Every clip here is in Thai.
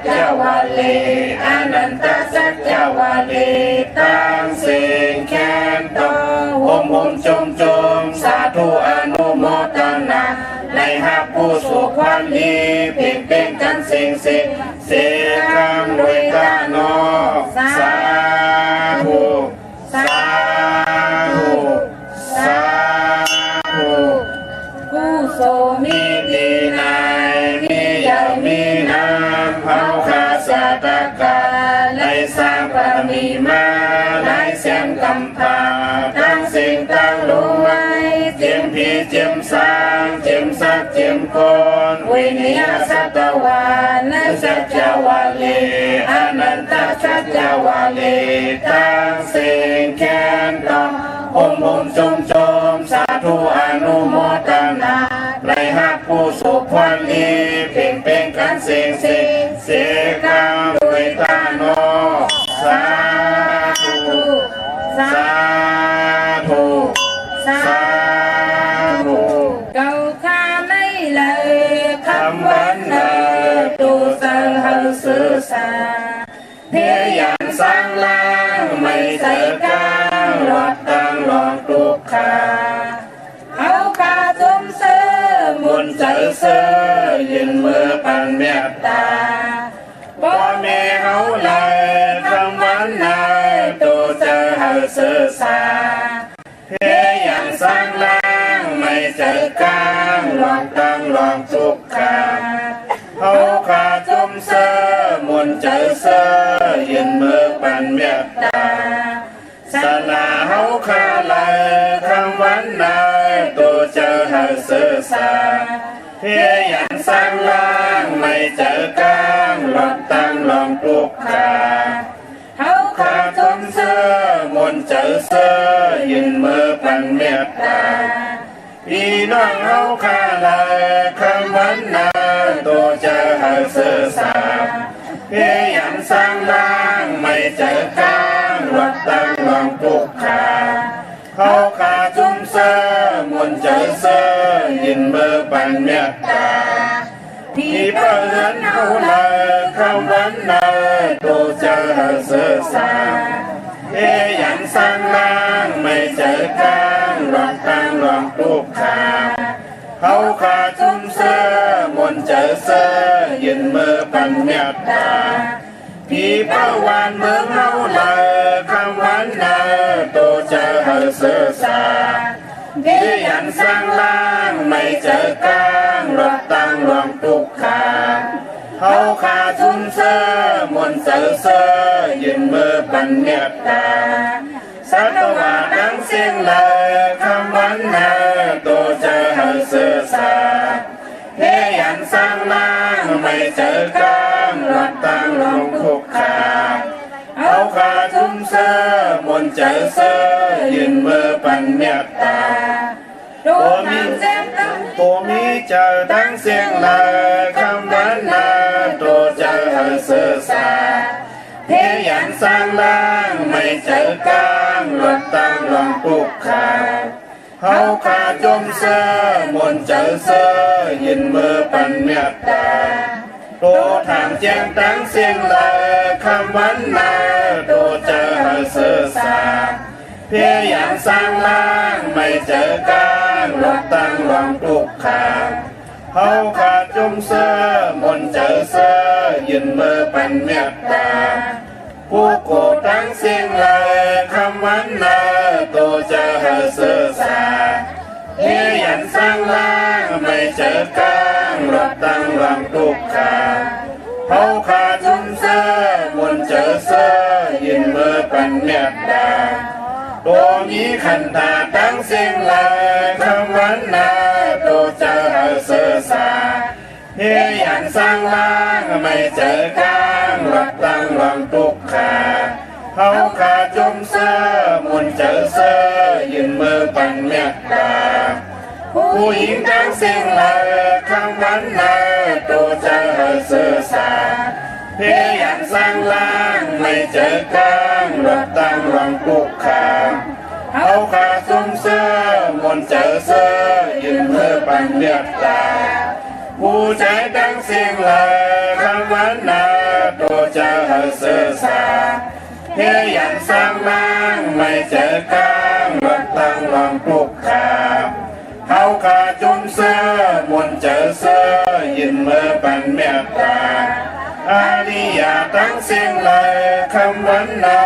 จจวาลีอนันตสัจจวาลีตั้งสิ่งแค้นตองจุมสาธุอนุโมทนาในหักผู้สุขความดีเพ่งเป็นกันสิ่งสิเสียคำด้วยกาโนสาธุสาธุสาธุผู้โสมีดีนายมีใหญ่มีนามเผาขาสาตกาในสร้างบารมีมาในเสียงกำพาตั้งสิ่งตั้งรู้ไว้เจียมพีเจียมสร้างเจียมสักเจียมกนวินิยสัตวานในสัจจวาลีอนันตสัจจวาลีตั้งสิ่งแค้นต้องจุมสาธุอนุโมทนาในหักผู้สุขความดีเพ่งเป็นกันสิ่งสิเสียกรรมด้วยตาโนสาธุสาธุสาธุเก่าข้าไม่เลยคำวันเนอตูสังหังสื่อสาเพียอย่างสร้างล่างไม่ใส่กลางรอดตั้งรองตุกขาเอาข้าจุมเสือมุนใจเสือยืนมือปันเมตตาบ่แม่เฮาเลยคำวันนายตูเจอเฮาสื่อสาเพียอย่างสร้างล่างไม่ใจกลางรอดตั้งรองตุกขาเอาข้าจุมเสือมุนใจเสือยืนมือปันเมตตาสลาเฮาคาเลยคำวันนายตัวเจอเฮาสื่อสาเพียอย่างสร้างล่างไม่เจอกลางรถตั้งลองปลุกขาเฮาคาจุมเสือมนเจอเสือยืนมือปันเมตตาพี่น้องเฮาคาเลยคำวันนายตัวเจอเฮาสื่อสาเพียอย่างสร้างล่างไม่เจอกลางรถตั้งลองปลุกขาเขาขาจุมเสือมนเจอเสือยินเบอร์ปันเมตตาพี่เปิดเขาเลยคำวันนายตัวเจอเสือสาเพียอย่างสร้างล่างไม่เจอกลางรถตั้งลองปลุกขาเขาขาจุมเสือมนเจอเสือยินเบอร์ปันเมตตาพี่เป้าวันเมืองเฮาเลยคำวันนาตัวเจอเฮาเสือสาพี่ยันสร้างล่างไม่เจอกลางรถตั้งรวงตุกขาเฮาขาจุมเสือมนเจอเสือยืนมือปันเมตตาสัตวาดังเสียงเลยคำวันนาตัวเจอเฮาเสือสาเพียยันสร้างล่างไม่เจอกลางรถตั้งลงคุกขาเอาขาจุมเสือมนเจอเสือยืนมือปันเมตตาตัวมีเจอตั้งเสียงเลยคำวันนาตัวเจอเสือสาเพียยันสร้างล่างไม่เจอกลางรถตั้งลงคุกขาเขาขาจมเสือมนเจอเสือยินมือปันเมตตาโตถามแจ้งตั้งเสียงเลยคำวันนาโตเจอเสือสาเพียอย่างสร้างล่างไม่เจอกลางรถตั้งลองตุกขาเขาขาจมเสือมนเจอเสือยินมือปันเมตตาผู้โกตั้งเสียงเลยคำวันนาโตเจอเสือสาเพียอย่างสร้างล่างไม่เจอกลางรถตั้งลองตุกขาเขาขาจุมเสือมนเจอเสือยินมือปันเมตตาตัวมีขันตาตั้งเสียงเลยคำวันนาโตเจอเสือสาเพียอย่างสร้างล่างไม่เจอกลางรถตั้งลองตุกขาเขาขาจุมเสือมนเจอเสือยืนมือปันเมตตาผู้หญิงตั้งเสียงเลยคำวันนาตัวเจอเสือสาเพียอย่างสร้างล่างไม่เจอกลางรถตั้งลองตุกขาเขาขาจุมเสือมนเจอเสือยืนมือปันเมตตาผู้ใจตั้งเสียงเลยคำวันนา เฮียนสร้างบ้างไม่เจอกลางรถตั้งลองปลุกขาเฮาขาจุนเสื้อมนเจอเสื้อยินเมื่อปันเมตตาอาริยาตั้งเสียงเลยคำวันนา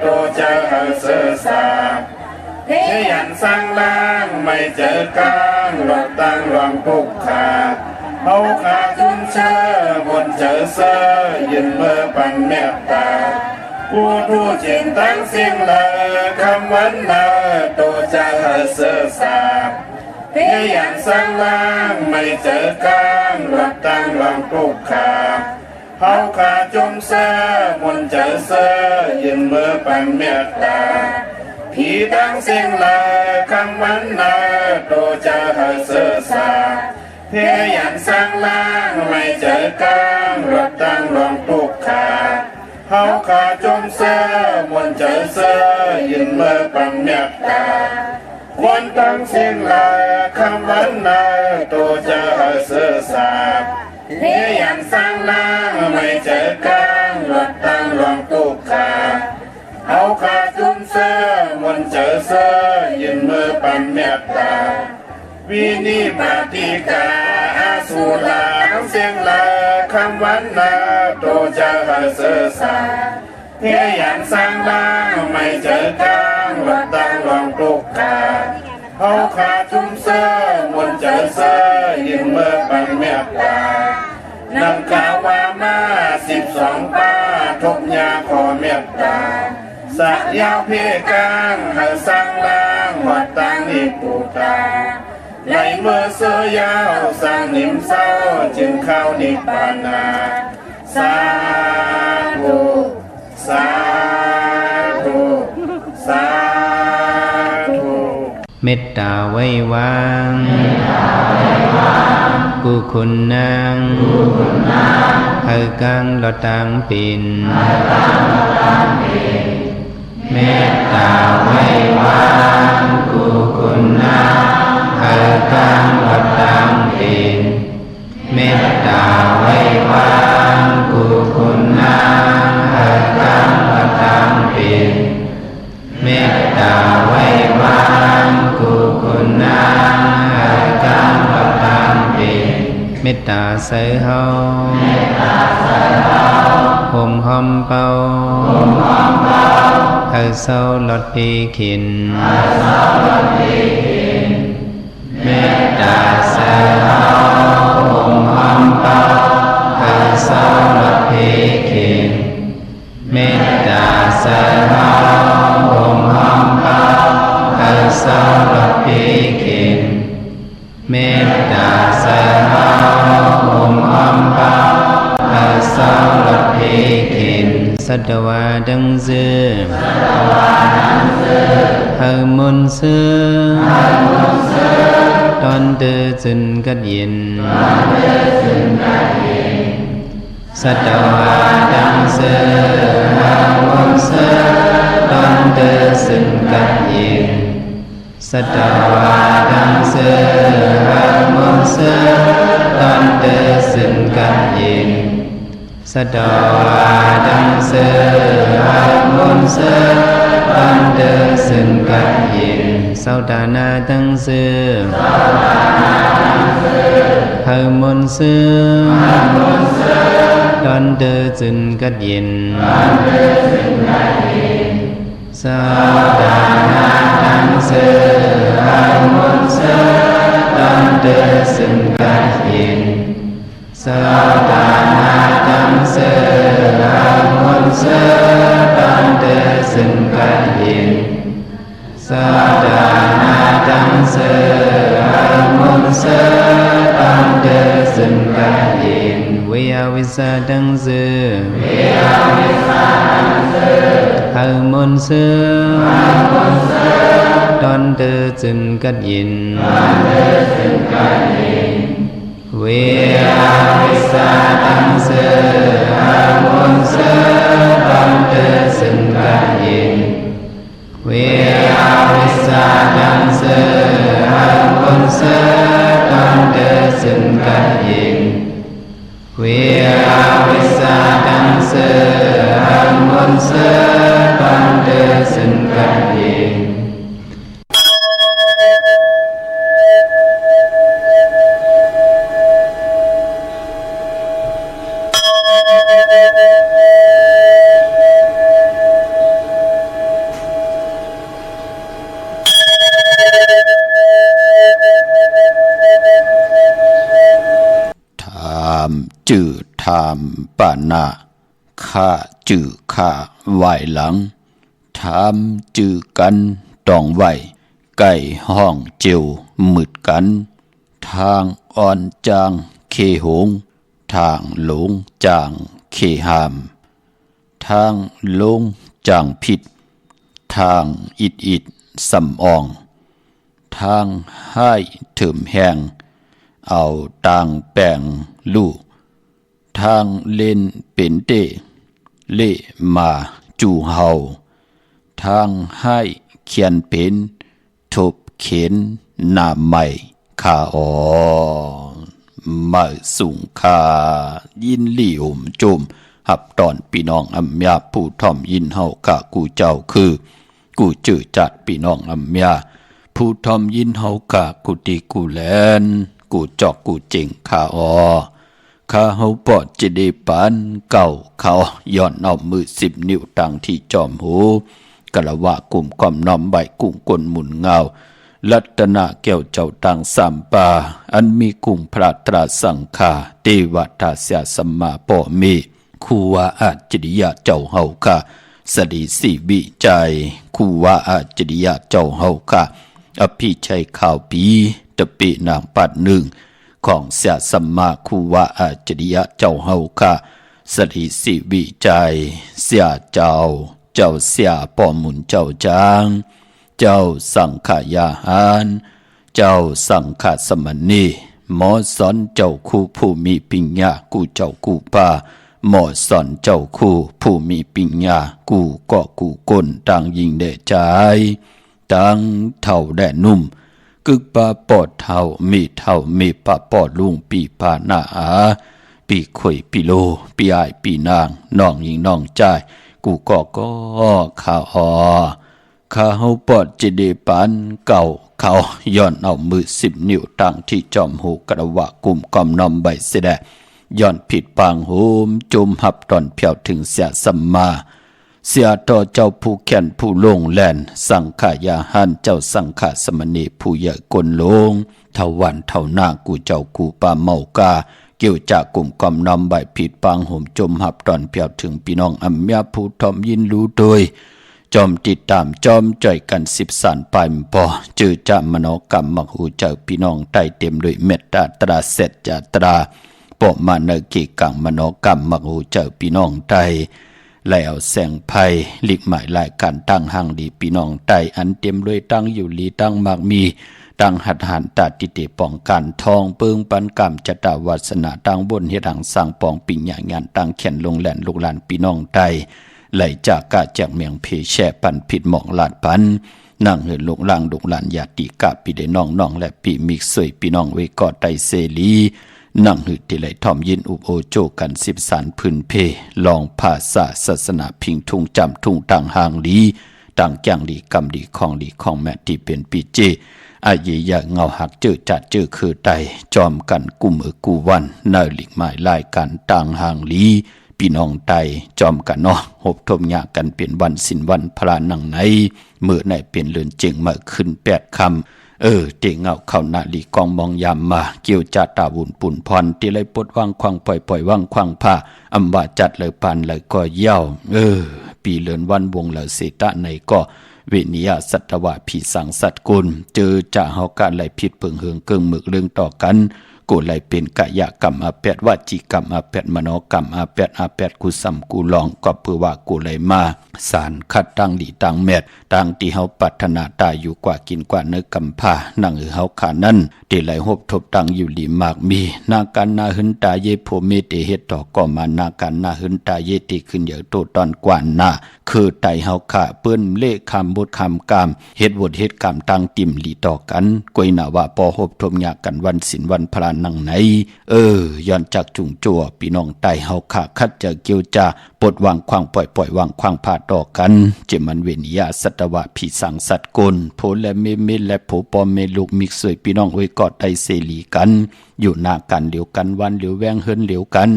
ตัวเจอเสื้อสาเฮียนสร้างบ้างไม่เจอกลางรถตั้งลองปลุกขาเฮาขาจุนเสื้อมนเจอเสื้อยินเมื่อปันเมตตาผู้จินตั้งเสียงเลยคำวันนาตัวเจอเสื้อสาเพียงสร้างล่างไม่เจอกลางรับตั้งลองปลุกขาเฮาขาจมเสื้อมนเจอเสื้อยืนเมื่อปันเมตตาผีตั้งเสียงเลยคำวันนาตัวเจอเสื้อสาเพียงสร้างล่างไม่เจอกลางรับตั้งลองปลุกขาเฮาขาจมเสื้อมนเจอเสื้อยืนเมื่อปันเมตตาคนตั้งเสียงลายคำวันนาตัวจะเสื้อสาบเพียงสร้างล่างไม่เจอกลางรถตั้งรองตุกขาเอาขาจุนเสื้อมนเจอเสื้อยืนมือปันเมตตาวินิปติกาอาสุลาทั้งเสียงลายคำวันนาตัวจะเสื้อสาบเพียงสร้างล่างไม่เจอกลางรถตั้งรองตุกขาเอาขาจุมเสื้อมนเจอเสื้อยืนเมื่อปันเมตตานำกาวามา12ป้าทุกยาขอเมตตาสักยาวเพียกลางให้สร้างล่างวัดตั้งนิปูตาไหลเมื่อเสื้อยาวสร้างนิมเศร้าจึงเข้านิพพานาสาธุสาธุสาธุเมตตาไว้วางกุคุณนางเฮกังลอตังปินเมตตาไว้วางกุคุณนางเฮกังลอตังปินเมตตาไว้วางกุคุณนางเฮกังลอตังปินเมตตาไว้วางกุคุณนางเฮกังลอตังปินเมตตาใส่เฮาห่มหอมเป่าเฮาเศร้าลดปีขินเมตตาใส่เฮาห่มหอมเป่าเฮาเศร้าลดปีขินเมตตาใส่เฮาห่มหอมเป่าเฮาเศร้าลดปีขินเมตตาใส่เฮาห่มหอมเป่าเฮาเศร้าลดปีขินสัตวาดังเสือเฮามนเสือตอนเดือจึนกัดยินสัตวาดังเสือเฮามนเสือตอนเดือจึนกัดยินสัตวาดังเสือเฮามนเสือตอนเดือจึนกัดยินสัตวาดังเสือเฮามนเสือตอนเดือจึนกัดยินสาวดานาดังเสือเฮามนเสือตอนเดือจึนกัดยินสาวดานาดังเสือเฮามนเสือตอนเดือจึนกัดยินสาวดานาดังเสือเฮามนเสือตอนเดือจึนกัดยินสาวดานาดังเสือเฮามนเสือตอนเดือจึนกัดยินวิยาวิสาดังเสือเฮามนเสือตอนเดือจึนกัดยินเวียวิสาดังเสือเฮามนเสือตอนเดือจึนกัดยินเวียวิสาดังเสือเฮามนเสือตอนเดือจึนกัดยินเวียวิสาดังเสือเฮามนเสือต นเดือซึ่งกันเองจื่อถามปานะข้าจื่อข้าไหวหลังถามจื่อกันต้องไหวไก่ห้องเจียวมืดกันทางอ่อนจางเคหงทางหลงจางเคหามทางลงจางผิดทางอิดสำอองทางให้เถิมแหงเอาต่างแปลงลู่ทางเล่นเป็นเตเล่มาจูเฮาทางให้เขียนเป็นทบเขียนหน้าใหม่ขาออมาสูงคายินลี่ห่มจุมหับตอนพี่น้องอัมยาผู้ท่อมยินเฮากะกูเจ้าคือกูจื่อจัดพี่น้องอัมยาผู้ท่อมยินเฮากะกูตีกูแลนกูจอกกูเจ๋งขาออข้าเฮาปอดจะได้ปานเก่าเขาย้อนเอามือ10 นิ้วตั้งที่จอมหูกะละวะกลุ่มก่อมน้อมใบกุ้งกลหมุนเงาลัตนาแก้วเจ้าตังสามปาอันมีกุ้งพระตราสังฆาเทวตาเสียสัมมาปอมีคูวาอาจริยะเจ้าเฮาค่ะสดีสีบิใจคูวาอาจริยะเจ้าเฮาค่ะอภิชัยข่าวปีตะปีนางปัดหนึ่งของเสียสัมมาคูวาอาจริยะเจ้าเฮาค่ะสดีสีบิใจเสียเจ้าเสียปอมุนเจ้าจางเจ้าสังขายาหารเจ้าสังฆสมณีหมอสอนเจ้าคู่ผู้มีปัญญากูเจ้ากูป่าหมอสอนเจ้าคู่ผู้มีปัญญากูก็กูก้นต่างยิงเดใจต่างเท่าแดนุ่มกึกปาปอดเท่ามีปาปอดลุงปีปาหน้าอาปีข่อยปีโลปีอายปีนางน้องยิงน้องใจกูก็ข้าข้าเฮาปอดจะได้ปานเก่าเขาย้อนเอามือ10 นิ้วตั้งที่จอมหูกระวะกลุ่มกอมนอมใบเสดย้อนผิดปางโหมจุมหับตอนเพียวถึงเสียสัมมาเสียต่อเจ้าผู้แค้นผู้ลงแลนสังขายาหันเจ้าสังฆสมณีผู้ใหญ่กลลงเท่าวันเท่าหน้ากูเจ้ากูปาเมากาเกี่ยวจากกลุ่มกอมนอมใบผิดปางโหมจมหับตอนเพียวถึงพี่น้องอัมยาผู้ทอมยินรู้โดยจอมติดตามจอมจ่อยกัน10 สานปลายปอจือจามโนกรรมมักหูเจ้าพี่น้องใต้เต็มด้วยเมตตาตราเสจจาตราปอมาเนกิกังมโนกรรมมักหูเจ้าพี่น้องใต้แล้วแสงภัยหลีกหมายรายการตั้งห่างดีพี่น้องใต้อันเต็มด้วยตั้งอยู่ลีตั้งมากมีตั้งหัดหันตาติเตป้องกันทองเปิงปันกรรมจตาวาสนาตั้งบนเฮ็ดหังสร้างปองปิญญางานตั้งเขียนลงแหลนลูกหลานพี่น้องใต้ไหลจากกาจากเมียงเพแช่ปันผิดหมองลาดปันนั่งเหินลงล่างดุกหลานญาติกาปีเดน้องและปีมิกสวยพี่น้องไว้กอดไตเสลีนั่งหืดที่ไหลทอมยินอุบโอโจกัน10 สานพื้นเพลองภาษาศาสนาพิงทุ่งจำทุ่งต่างห่างลีต่างแก่งลีกำลีของแม่ที่เป็นปีเจอาเยียเงาหักเจอจัดเจอคือไตจอมกันกุมกูวันเนหลีกหมายลายกันต่างห่างลีพี่น้องไตจอมกันเนาะหบทมยากันเปลี่ยนวันสินวันพลานังในเมื่อไหนเปลี่ยนเลือนเจงมาขึ้น8 คำเตงเงาเข้าหน้าลีกองมองยามมาเกี่ยวจัดตาบุญปุ่นพรที่เลยปดว่างควางปล่อยว่างควางผ้าอำว่าจัดเลยปานเลยก็เย้าปีเลือนวันวงเลยเสตะในก็เวนิยสัตวะผีสังสัตกุลเจอจะเฮาการไหลผิดเพิงเฮืองเกิงหมึกเรื่องต่อกันกูไหลเป็นกายกรรมอาแปดวจีกรรมอาแปดมโนกรรมอาแปดกูสัมกูลองก็เพื่อว่ากูไหลมาสารคัดตั้งดีตั้งแมดตั้งที่เฮาปัฒนาตายอยู่กว่ากินกว่าเนื้อกำพานั่งเฮาขานั้นเดไหลหบทบตั้งอยู่หลีมากมีนาการนาหึนตาเยโพเมเตเฮ็ดต่อก็มานาการนาหึนตาเยติขึ้นเยอะโตตอนกว่านาคือไตเฮาขาเปิ้นเล่คำบทคำกามเฮ็ดบทเฮ็ดกรรมตั้งติ่มหลีต่อกันกวยนาว่าปอหบทบยากันวันศิลวันพลา นังไหนย้อนจากจุงจัวพี่น้องไตเฮาขาคัดจะเกี่ยวจาปลดวางควางปล่อยวางควางพาต่อกันเจมันเวนิยาสัตวะผีสังสัตว์กลโพและเมและโผปอมเมลูกมิกสวยพี่น้องไว้กอดไตเสลีกันอยู่หน้ากันเหลียวกันวันเหลียวแวงเฮิรนเหลียวกัน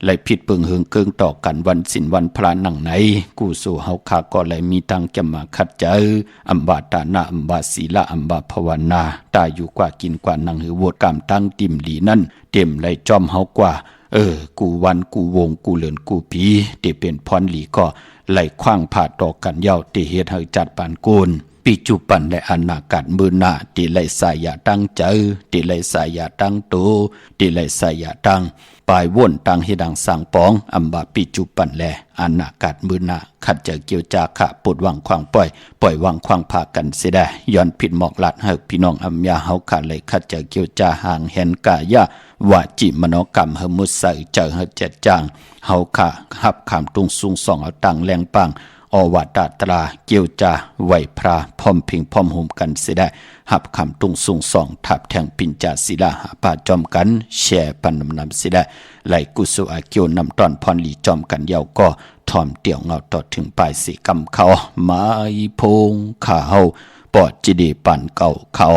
ไหลผิดเปิงเฮิงเกิงต่อกันวันสินวันพระนังไหนกูสู่เฮาขาก็ไหลมีตังจะมาคัดเจออัมบาตานาอัมบาศีละอัมบาภาวนาตายอยู่กว่ากินกว่านังหือโวดกามตั้งติ่มหลีนั่นเต็มไหลจอมเฮากว่ากูวันกูวงกูเหลินกูผีเตเป็นพรหลีก็ไหลคว้างผ่าต่อกันยาวเตเฮ็ดให้จัดปานโกนปีจุปันและอนาคตมือหน้าติไหลสายาตั้งเจอติไหลสายาตั้งโตติไหลสายาตั้งปลายว่นตังเฮดังสังปองอัมบาปิจุปันแลอนาคตมือหน้าขัดจะเกี่ยวจาขะปวดวังควางปล่อยวางควางพากันเสียได้ย้อนผิดหมอกลัดให้พี่น้องอัมยาเฮาขาดเลยขัดจะเกี่ยวจาห่างเห็นกายะวาจิมโนกรรมเฮมุสใส่เจอเฮเจ็ดจางเฮาขาหับขามตุงสูงสองเอาตังแรงปังอวตาตราเกี่ยวจาไหวพระพร้อมพิงพร้อมหุมกันเสียได้หับคำตุงสูงสองทับแทงปิญจาศิลาหาป่าจอมกันแช่ปันนำเสียได้ไหลกุสุอาเกียวนำตอนพรหลีจอมกันเยาวก็ทอมเตี่ยวเงาต่อถึงปลายสีกำเขาไม้พงข้าเฮาปอดจีดีปั่นเก่าเขา062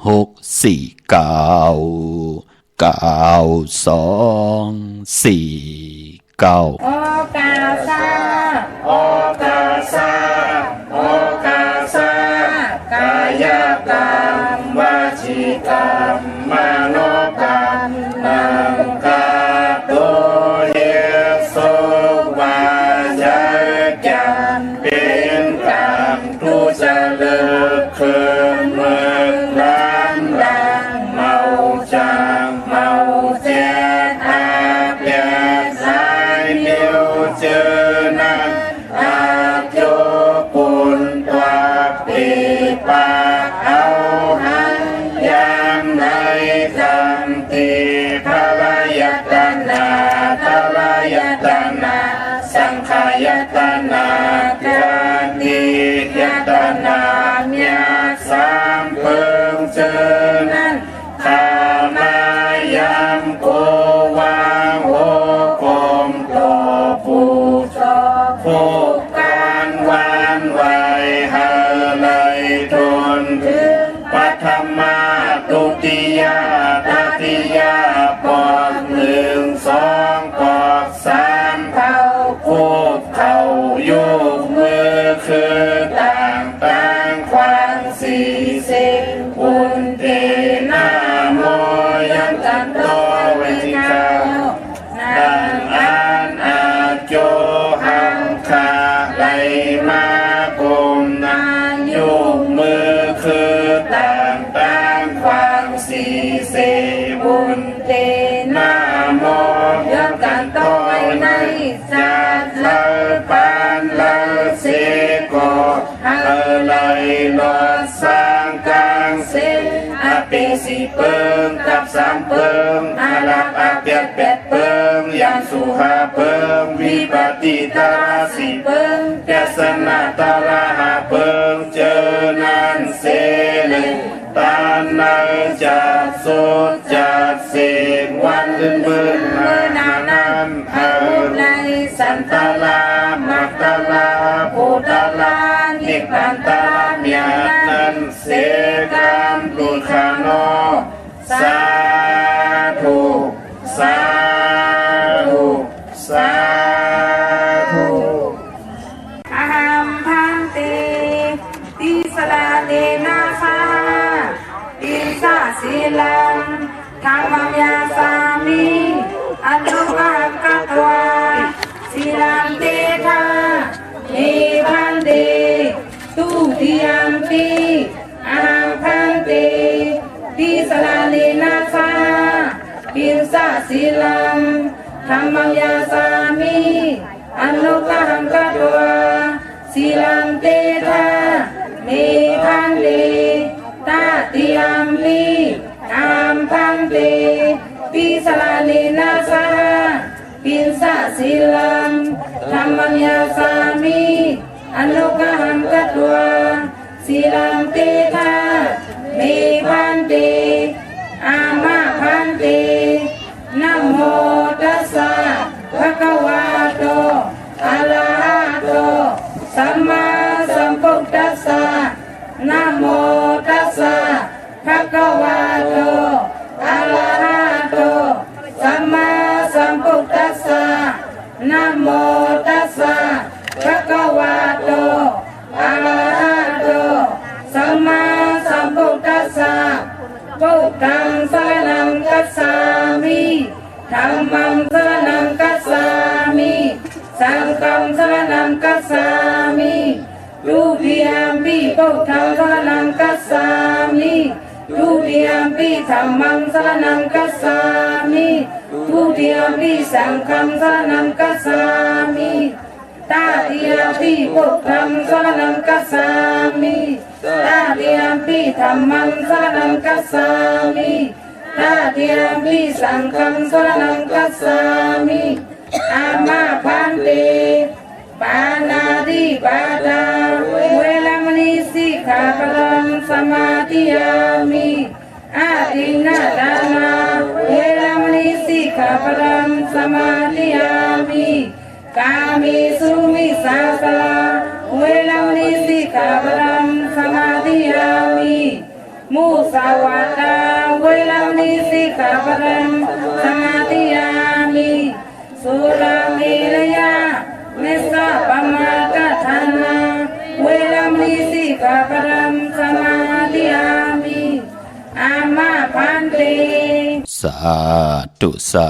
649 92 4 9โอกาสาโอกาสาโอกาสากายกรรมวจีกรรมมโนกรรมนังกาตุเยโสวาจกรรมเป็นกรรมทุจริตคืนเมืองร้านดังเมาจางเมาเจ็ดอาเปียสายเดียวเจอนั้นอาโยปุนตัวปีปาเอาหันยามในจำตีภรยตนาทรยตนาสังขายตนาจานิยตนาเมียสามเพิงเจอนั้นขามายามโกวางโหกมโตผู้ชอบผู้การวานไว้หาเลยทนถึงปัทมาตุติยาตติยาปอก1 2ปอก3เข้าคูบเข้ายุกมือคือต่างควาง40อุนเตนาโมยันตันโตเวทิกาดังอันอาโจหังคาไหลมากุมนางยุกมือคือต่างควาง40อุนเตนาโมยันตันโตในสัตว์เลปานเลเสโกเลยลอสร้างกลางเสอเปสีเปิงกับ3เปิงอาลับอาเปียด8เปิงยามสุหาเปิงวิปติตา4เปิงแกสนาตาลา5เปิงเจอนันเสเลยตานในจัดสุดจัดเสกวันอื่นเมื่อนานำเอในสันตลามัตตลาภูตลานิพพันตลาเมียนันเสกามตุคาโนสาธุสาธุสาธุอะหัมพันติติสลาเนนาคาอิสาศิลังธรรมยาสามิอันตุกังกัตวาศิลังเตทานิพันติตุติยัมปิอะหังพันติติสลาเนนาคาอิสาศิลังธรรมยาสามิอันตุกังกัตวาศิลังเตทานิพันติตาติยัมปิอัมพันติปิสลานินาสาปินสะศิลังธรรมัญญาสามิอนุกหังกัตวาศิลังเตทาเม พันติอามาพันตินะโมตัสสะภะคะวะโตอะระหะโตสัมมาสัมพุทธัสสะนะโมตัสสะภะคะวะโตอะระหะโตสัมมาสัมพุทธัสสะนะโมตัสสะภะคะวะโตอะระหะโตสัมมาสัมพุทธัสสะพุทธังสรณังคัจฉามิธัมมังสรณังคัจฉามิสังฆังสรณังคัจฉามิทุติยมปิพุทธังสรณังคัจฉามิทุติยมปิธัมมังสรณังคัจฉามิทุติยมปิสังฆังสรณังคัจฉามิตาติยมปิพุทธังสรณังคัจฉามิตาติยมปิธัมมังสรณังคัจฉามิตาติยมปิสังฆังสรณังคัจฉามิอามาพันติปานาติปาตาเวรมณีสิกขาปะทังสมาธิยามิอาทินนาทานาเวรมณีสิกขาปะทังสมาธิยามิกามิสุมิสาสลาเวรมณีสิกขาปะทังสมาธิยามิมุสาวาทาเวรมณีสิกขาปะทังสมาธิยามิสุราเมรยาเมสะปมาทฐานาเวรมณีสิกขาปะทังสมาธิยามิอามาพันติ สาธุสา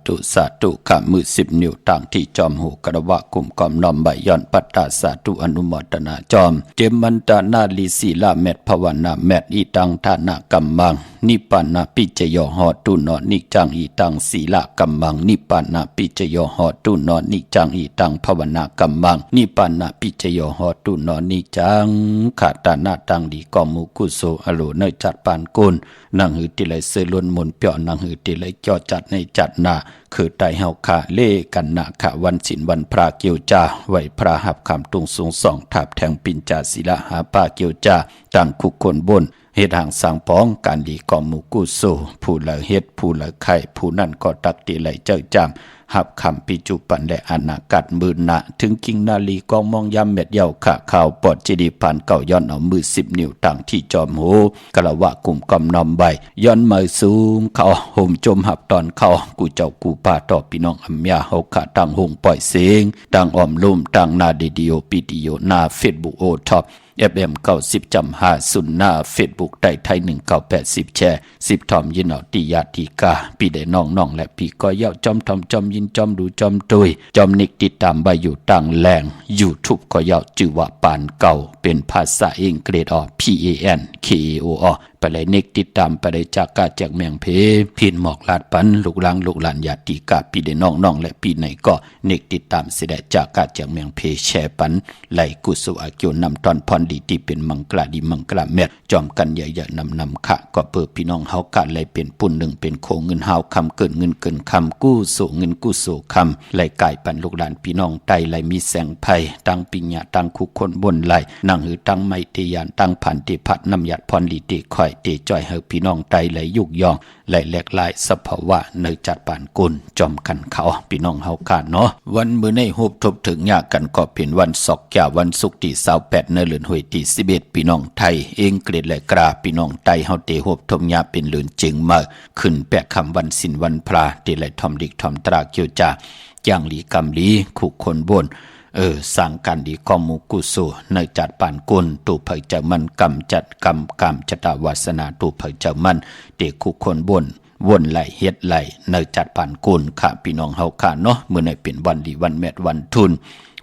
ธุสาธุข้ามือ10 นิ้วต่างที่จอมหูกระวะกุมกอมน้อมใบย้อนปัตตาสาธุอนุโมทนาจอมเจมันตานาลีศีลาเมตภาวนาเมตอีตังทานากัมมังนิปปานาปิจโยหอตุนอนิจังอีตังศีลากัมมังนิปปานาปิจโยหอตุนอนิจังอีตังภาวนากัมมังนิปปานาปิจโยหอตุนอนิจังขาตานาตังดีกอมุกุโสอโลเนจัดปานกุลนางหือติไลเสล้วนมนเปียนางหือติไลจ่อจัดในจัดนาคือไตเฮาขาเล่กันนาขะวันศิลวันพระเกียวจาไว้พระหับคำตุงสูงสองทับแทงปินจาศิลาหาปาเกียวจาตั้งคุกคนบนเฮ็ดห่างสังป้องการดีกอมุกุโสผู้ละเฮ็ดผู้ละไข่ผู้นั่นก็ตักติไลเจ้าจามหับคำปิจุปันและอนากัดมือหนะถึงกิงนาลีกองมองยำเม็ดเยาขะข่าวปอดจีดีผ่านเก่าย้อนเอามือ10 นิ้วต่างที่จอมหูกะละวะกลุ่มกำนอมใบย้อนมือสูงเขาห่มจมหับตอนเขากูเจ้ากูป่าต่อพี่น้องอัมยาเฮาขะต่างหงปล่อยเสียงต่างอ้อมลุ่มต่างนาดีดีโอปีดีโอนาเฟซบุ๊กโอท็อปFM 90.5หน้า Facebook ได้ไทย1980แชร์10ทอมยินเอาติยาติกาพี่ได้น้องๆและพี่ก็เย้าจอมทอมจอมยินจอมดูจอมตุยจอมนิกติดตามใบอยู่ต่างแหล่ง YouTube ก็เย้าชื่อว่าปานเก่าเป็นภาษาอังกฤษPANKAO ไปเลยนิกติดตามไปเลยจากกาจากเมียงเพพินหมอกลาดปันลูกหลางลูกหลานญาติกาพี่ได้น้องๆและพี่ไหนก็นิกติดตามเสด็จจากกาจากเมียงเพแชร์ปันไหลกุศลอาเกียวนำตอนพรดีที่เป็นมังกลาดีมังกลาเม็ดจอมกันใหญ่ๆนำขะก็เปิดพี่น้องเฮากะไหลเป็นปุ่นหนึ่งเป็นโคเงินเฮาคำเกินเงินเกินคำกู้สู่เงินกู้สู่คำไหลกายปันลูกหลานพี่น้องไตไหลมีแสงไผ่ตั้งปิญญาตั้งคุกคนบนไหลนั่งหือตั้งไมตรียานตั้งผ่านติพัดนำหยัดพรดีติคอยติจ่อยเฮาพี่น้องไตไหลยุกยองไหลแหลกลายสภาวะในจัดปานกุลจอมกันเขาพี่น้องเฮากะเนาะวันมื้อในฮูบทบถึงยากกันก็เป็นวันศอกแก่วันศุกร์ที่28เดือนห้วยที่11พี่น้องไทยเองเกรดและกราพี่น้องไตเฮาเตฮูบทมยาเป็นลืนจึงมาขึ้นแปะคำวันศิลวันพระเตไหลทอมดิกทอมตราเกียวจาย่างหลีกำลีขุคนบนสร้างการดีกอมุกุโสในจัดปานกุลตูเผยเจ้ามันกำจัดกำจัตวาสนาตูเผยเจ้ามันเด็กขุคนบนวนไหลเฮ็ดไหลในจัดปานกุลค่ะพี่น้องเฮาค่ะเนาะมื้อนี้เป็นวันดีวันแม่วันทุน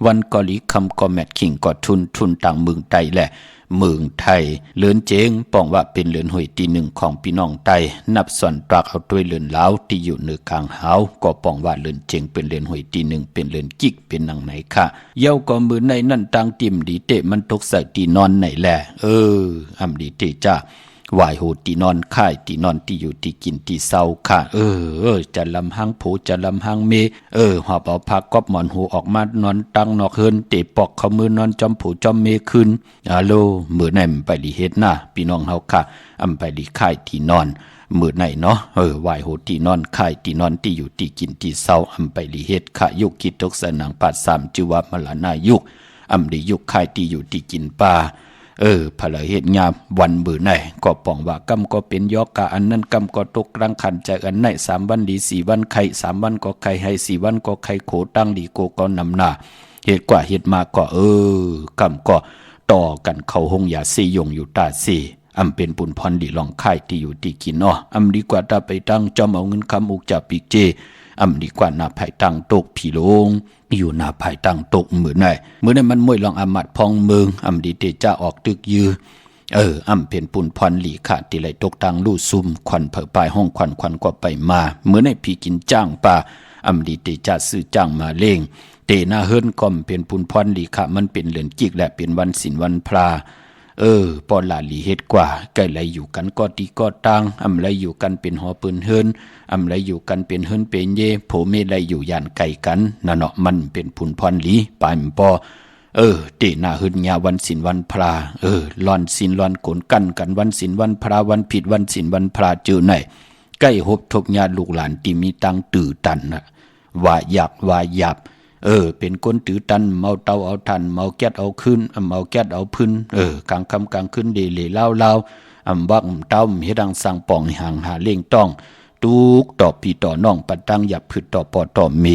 วันกอลีคำก็แมทคิงก็ทุนต่างเมืองไทยแหละเมืองไทยเลือนเจงป้องว่าเป็นเลือนห้วยที่1ของพี่น้องไทยนับส่วนตรักเอาด้วยเลือนลาวที่อยู่เหนือกลางหาวก็ป้องว่าเลือนเจงเป็นเลือนห้วยที่1เป็นเลือนกิกเป็นนังไหนค่ะเย้าก็มือในนั่นต่างติ่มดีเตะมันตกใส่ที่นอนไหนแหละอำดีเตจ้า วายโหตีนอนค่ายตีนอนตีอยู่ตีกินตีเศร้าค่ะจะลำหังผูจะลำหังเมหอบเอาผ้าก๊อบหมอนหูออกมานอนตั้งนอกเฮินเตะปอกเขามือนอนจอมผูจอมเมขึ้นโลมือไหนไปดีเฮ็ดหน้าพี่น้องเฮาค่ะไปดีค่ายตีนอนมือไหนเนาะวายโหตีนอนค่ายตีนอนตีอยู่ตีกินตีเศร้าไปดีเฮ็ดค่ะยุคกิจตกสนังปาด3จิวะมลานายุคดียุคค่ายตีอยู่ตีกินป่าพลเฮ็ดงามวันมือไหนก็ป้องว่ากำก็เป็นยอกกะอันนั้นกำก็ตกกลางขันใจอันไหน3วันดี4วันไข่3วันก็ไข่ให้4วันก็ไข่โขตั้งดีโกก็นำหน้าเฮ็ดกว่าเฮ็ดมาก็กำก็ต่อกันเข้าห้องยาซียงอยู่ตาซีเป็นปุ่นพรดีลองไข่ที่อยู่ที่กินดีกว่าถ้าไปตั้งจอมเอาเงินคำอุกจับปีกเจดีกว่าหน้าไผ่ตั้งตกผีลงอยู่หน้าไผ่ตั้งตกมือไหนมันมวยลองอมัดพองเมืองดีเตจ้าออกตึกยือเป็นปุ่นพรหลีขาดที่ไหลตกตังลู่ซุ่มควันเผอปลายห้องควันก็ไปมาในผีกินจ้างป่าดีเตจ้าซื้อจ้างมาเล่งเตหน้าเฮิรนก็เป็นปุ่นพรหลีขามันเป็นเหลือนจิกและเป็นวันศีลวันพระปอลาลีเฮ็ดกว่าไก่ไหลอยู่กันก็ดีก็ตังไหลอยู่กันเป็นหอปืนเฮิรนไหลอยู่กันเป็นเฮิรนเป็นเยโผเมไหลอยู่ยานไก่กันนั่นเนาะมันเป็นผุนพรหลีปายปอเตหน้าเฮิรนยาวันศีลวันพระลอนศีลลอนกนกันวันศีลวันพระวันผิดวันศีลวันพระเจอไหนใกล้หบทบญาติลูกหลานที่มีตังตื่อตันน่ะว่าอยากว่าหยับเป็นคนถือตันเมาเตาเอาทันเมาแก๊สเอาขึ้นเมาแก๊สเอาพื้นกลางค่ำกลางคืนเดเล่เล่าบักเต้าเฮ็ดดังสั่งป่องห่างหาเล่งต้องตุกต่อพี่ต่อน้องปัดตั้งหยับพืชต่อปอต่อเม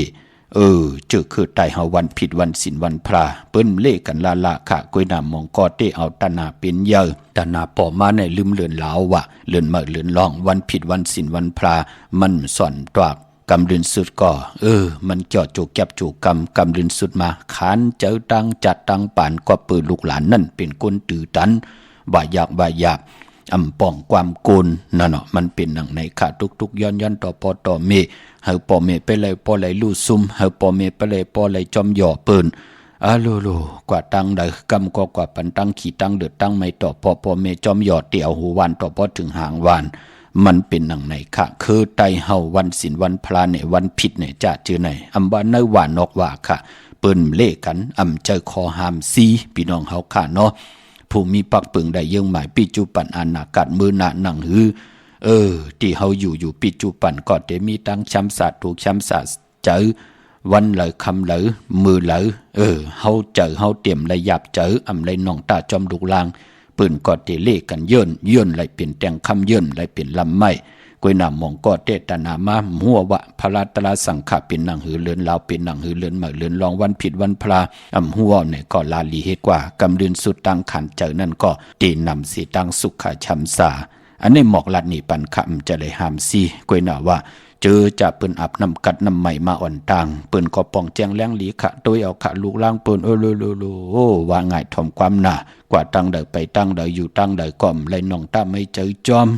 เจอคือไตเฮาวันผิดวันศีลวันพระเปิ้นเล่กันละค่ะกวยน้ำมองกอเตเอาตานาเป็นเยอะตานาปอมาในลืมเลือนลาวว่ะเลือนมาเลือนลองวันผิดวันศีลวันพระมันสอนตวกกำลืนสุดก็มันเจาะจูแก็บจูกำลืนสุดมาขานเจ้าตังจัดตังป่านก็เปิดลูกหลานนั่นเป็นคนตื่อตันบ่ายากป้องความโกนนั่นเนาะมันเป็นหนังในขาทุกย้อนต่อปอต่อเมเฮาปอเมไปเลยปอไหลลู่ซุ่มเฮาปอเมไปเลยปอไหลจอมหย่อเปิ้นโลกว่าตังใดกำก็กว่าปันตังขี่ตังเดือดตังไม่ต่อปอเมจอมหย่อเตี่ยวหูวันต่อปอถึงหางวานมันเป็นหนังไหนค่ะคือไตเฮาวันศีลวันพระเนี่ยวันผิดเนี่ยจะเจอไหนว่าในหวานนอกว่าค่ะเปิ้นเล่กันเจอคอหามซีพี่น้องเฮาค่ะเนาะผู้มีปักปึงได้ยังหมายปิจุปันอนากัดมือหนาหนังหือที่เฮาอยู่ปิจุปันก็ได้มีตั้งช้ำสาถูกช้ำสาเจอวันเลยคำเลยมือเลยเฮาเจอเฮาเตรียมเลยหยับเจอเลยน้องตาจอมลูกลางปืนก็เตเล่กันย่นไหลเปลี่ยนแต่งคำย่นไหลเปลี่ยนลำไม้กวยนำมองก็เตตนามาหัววะพระตราสังขะเป็นหนังหือเลือนลาวเป็นหนังหือเลือนมาเลือนลองวันผิดวันพระหัวเนี่ยก็ลาลีเฮกว่ากำลืนสุดตังขันเจอนั่นก็เตนำสีตังสุขชัมสาอันนี้หมอกลัดนี่ปันคำจะเลยหามซีกวยนาว่าเจอจะเปิ้นอับน้ำกัดน้ำใหม่มาอ่อนตังเปิ้นก็ป้องแจงแรงหลีขะโดยเอาขะลูกล่างเปิ้นว่าง่ายถ่อมความหนากว่าตั้งเดไปตั้งเดอยู่ตั้งเดก่อมเลยน้องตาไม่เจอจอม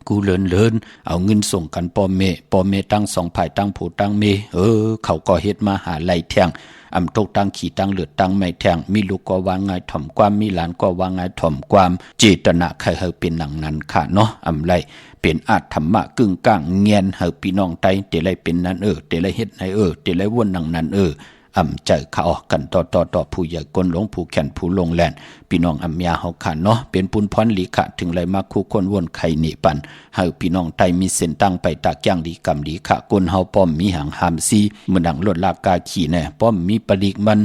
กูเลินเอาเงินส่งกันปอเมตั้ง2ภายตั้งผู้ตั้งเมเขาก็เฮ็ดมาหาไหลแทงตกตั้งขี่ตั้งเลือดตั้งไม่แทงมีลูกก็ว่าง่ายถ่อมความมีหลานก็ว่าง่ายถ่อมความเจตนาใครเฮาเป็นหนังนั้นค่ะเนาะไรเป็นอาจธรรมะกึ่งกลางเงียนเฮาพี่น้องไตเตไรเป็นนั้นเตไรเฮ็ดให้เตไรวนหนังนั้นใจเขาออกกันต่อผู้ใหญ่กลหลงผู้แขนผู้ลงแลนพี่น้องยาเฮาค่ะเนาะเป็นปุนพรหลีขะถึงไรมาคู่คนวนไข่หนีปันเฮาพี่น้องไตมีเส้นตั้งไปตากย่างดีกำดีขะกลเฮาป้อมมีหางหามซีเหมือนดังลดลากาขี่แน่ป้อมมีปลิกมัน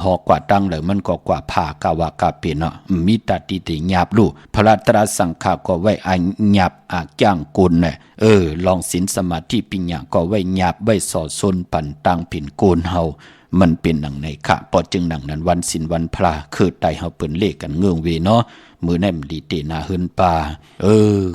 หอกว่าตั้งเลยมันก็กว่าผ่ากาวากาเป็นเนาะมีตาติติหยาบลู่พระตราสังขะก็ไว้หยาบย่างกุลเนี่ยลองศีลสมาธิปิญญาก็ไว้หยาบไว้สอดซนปันตังผินโกนเฮามันเป็นหนังในขะปอจึงหนังนั้นวันศีลวันพระคือไตเฮาเปิ้นเลขกันเงื่องเวเนาะมือไหนมันดีเตนาเฮินป่า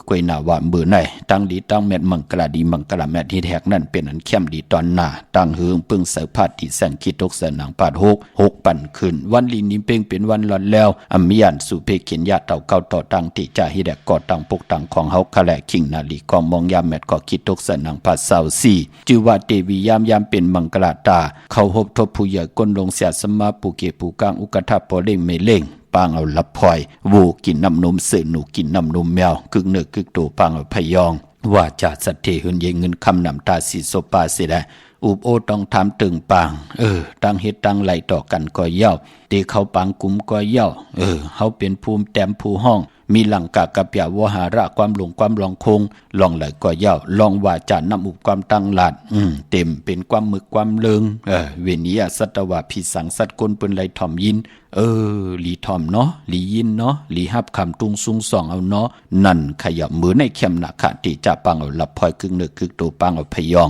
กวยนาว่ามือไหนตั้งดีตั้งแม่นมังกราดีมังกราแม่ที่แทกนั่นเป็นอันเข้มดีตอนหน้าตั้งเฮืองปึ้งเสือพาดที่แสงคิดตกเสนางปาด6ปั่นขึ้นวันลีนิมเป้งเป็นวันหลอนแล้วมียันสุเพเขียนญาเต่าเก่าต่อตั้งติจ่าฮิแดกก่อตั้งปกตั้งของเฮาคะแลคิงนาลีกองมองยามแม่ก็คิดตกเสนางปาดเศร้า4ชื่อว่าเทวียามเป็นมังกราตาเขาพบทบผู้ใหญ่ก้นลงเสียสมาปูเกปูกางอุกทะปอเล่งเมเล่งป ปางเอาลับพลอยวูกินน้ำนมสื่อหนูกินน้ำนมแมวกึกเนื้อกึกตัวปางเอาพยองว่าจะสัตเทหุนเยเงินคำนำตาสีโซปาเสดอุบโอต้องทำตึงปางตั้งเฮ็ดตั้งไหลต่อกันก็เย่าตีเขาปางกุมก็เย่าเขาเป็นภูมิแต้มภูห้องมีหลังกากะเปียวหาระความหลงความลองคงลองไหลก็เย่าลองว่าจะนำอุบความตั้งหลาดเต็มเป็นความมึกความเลิงเวนิยสัตวะพิสังสัตกลเปิ้นไหลถ่อมยินหลีถ่อมเนาะหลียินเนาะหลีฮับคำตุงซุงสองเอาเนาะนั่นขยับมือในเข้มหนักขะติจะปังเอาลับพลอยกึ่งเนื้อกึกตัวปังเอาพยอง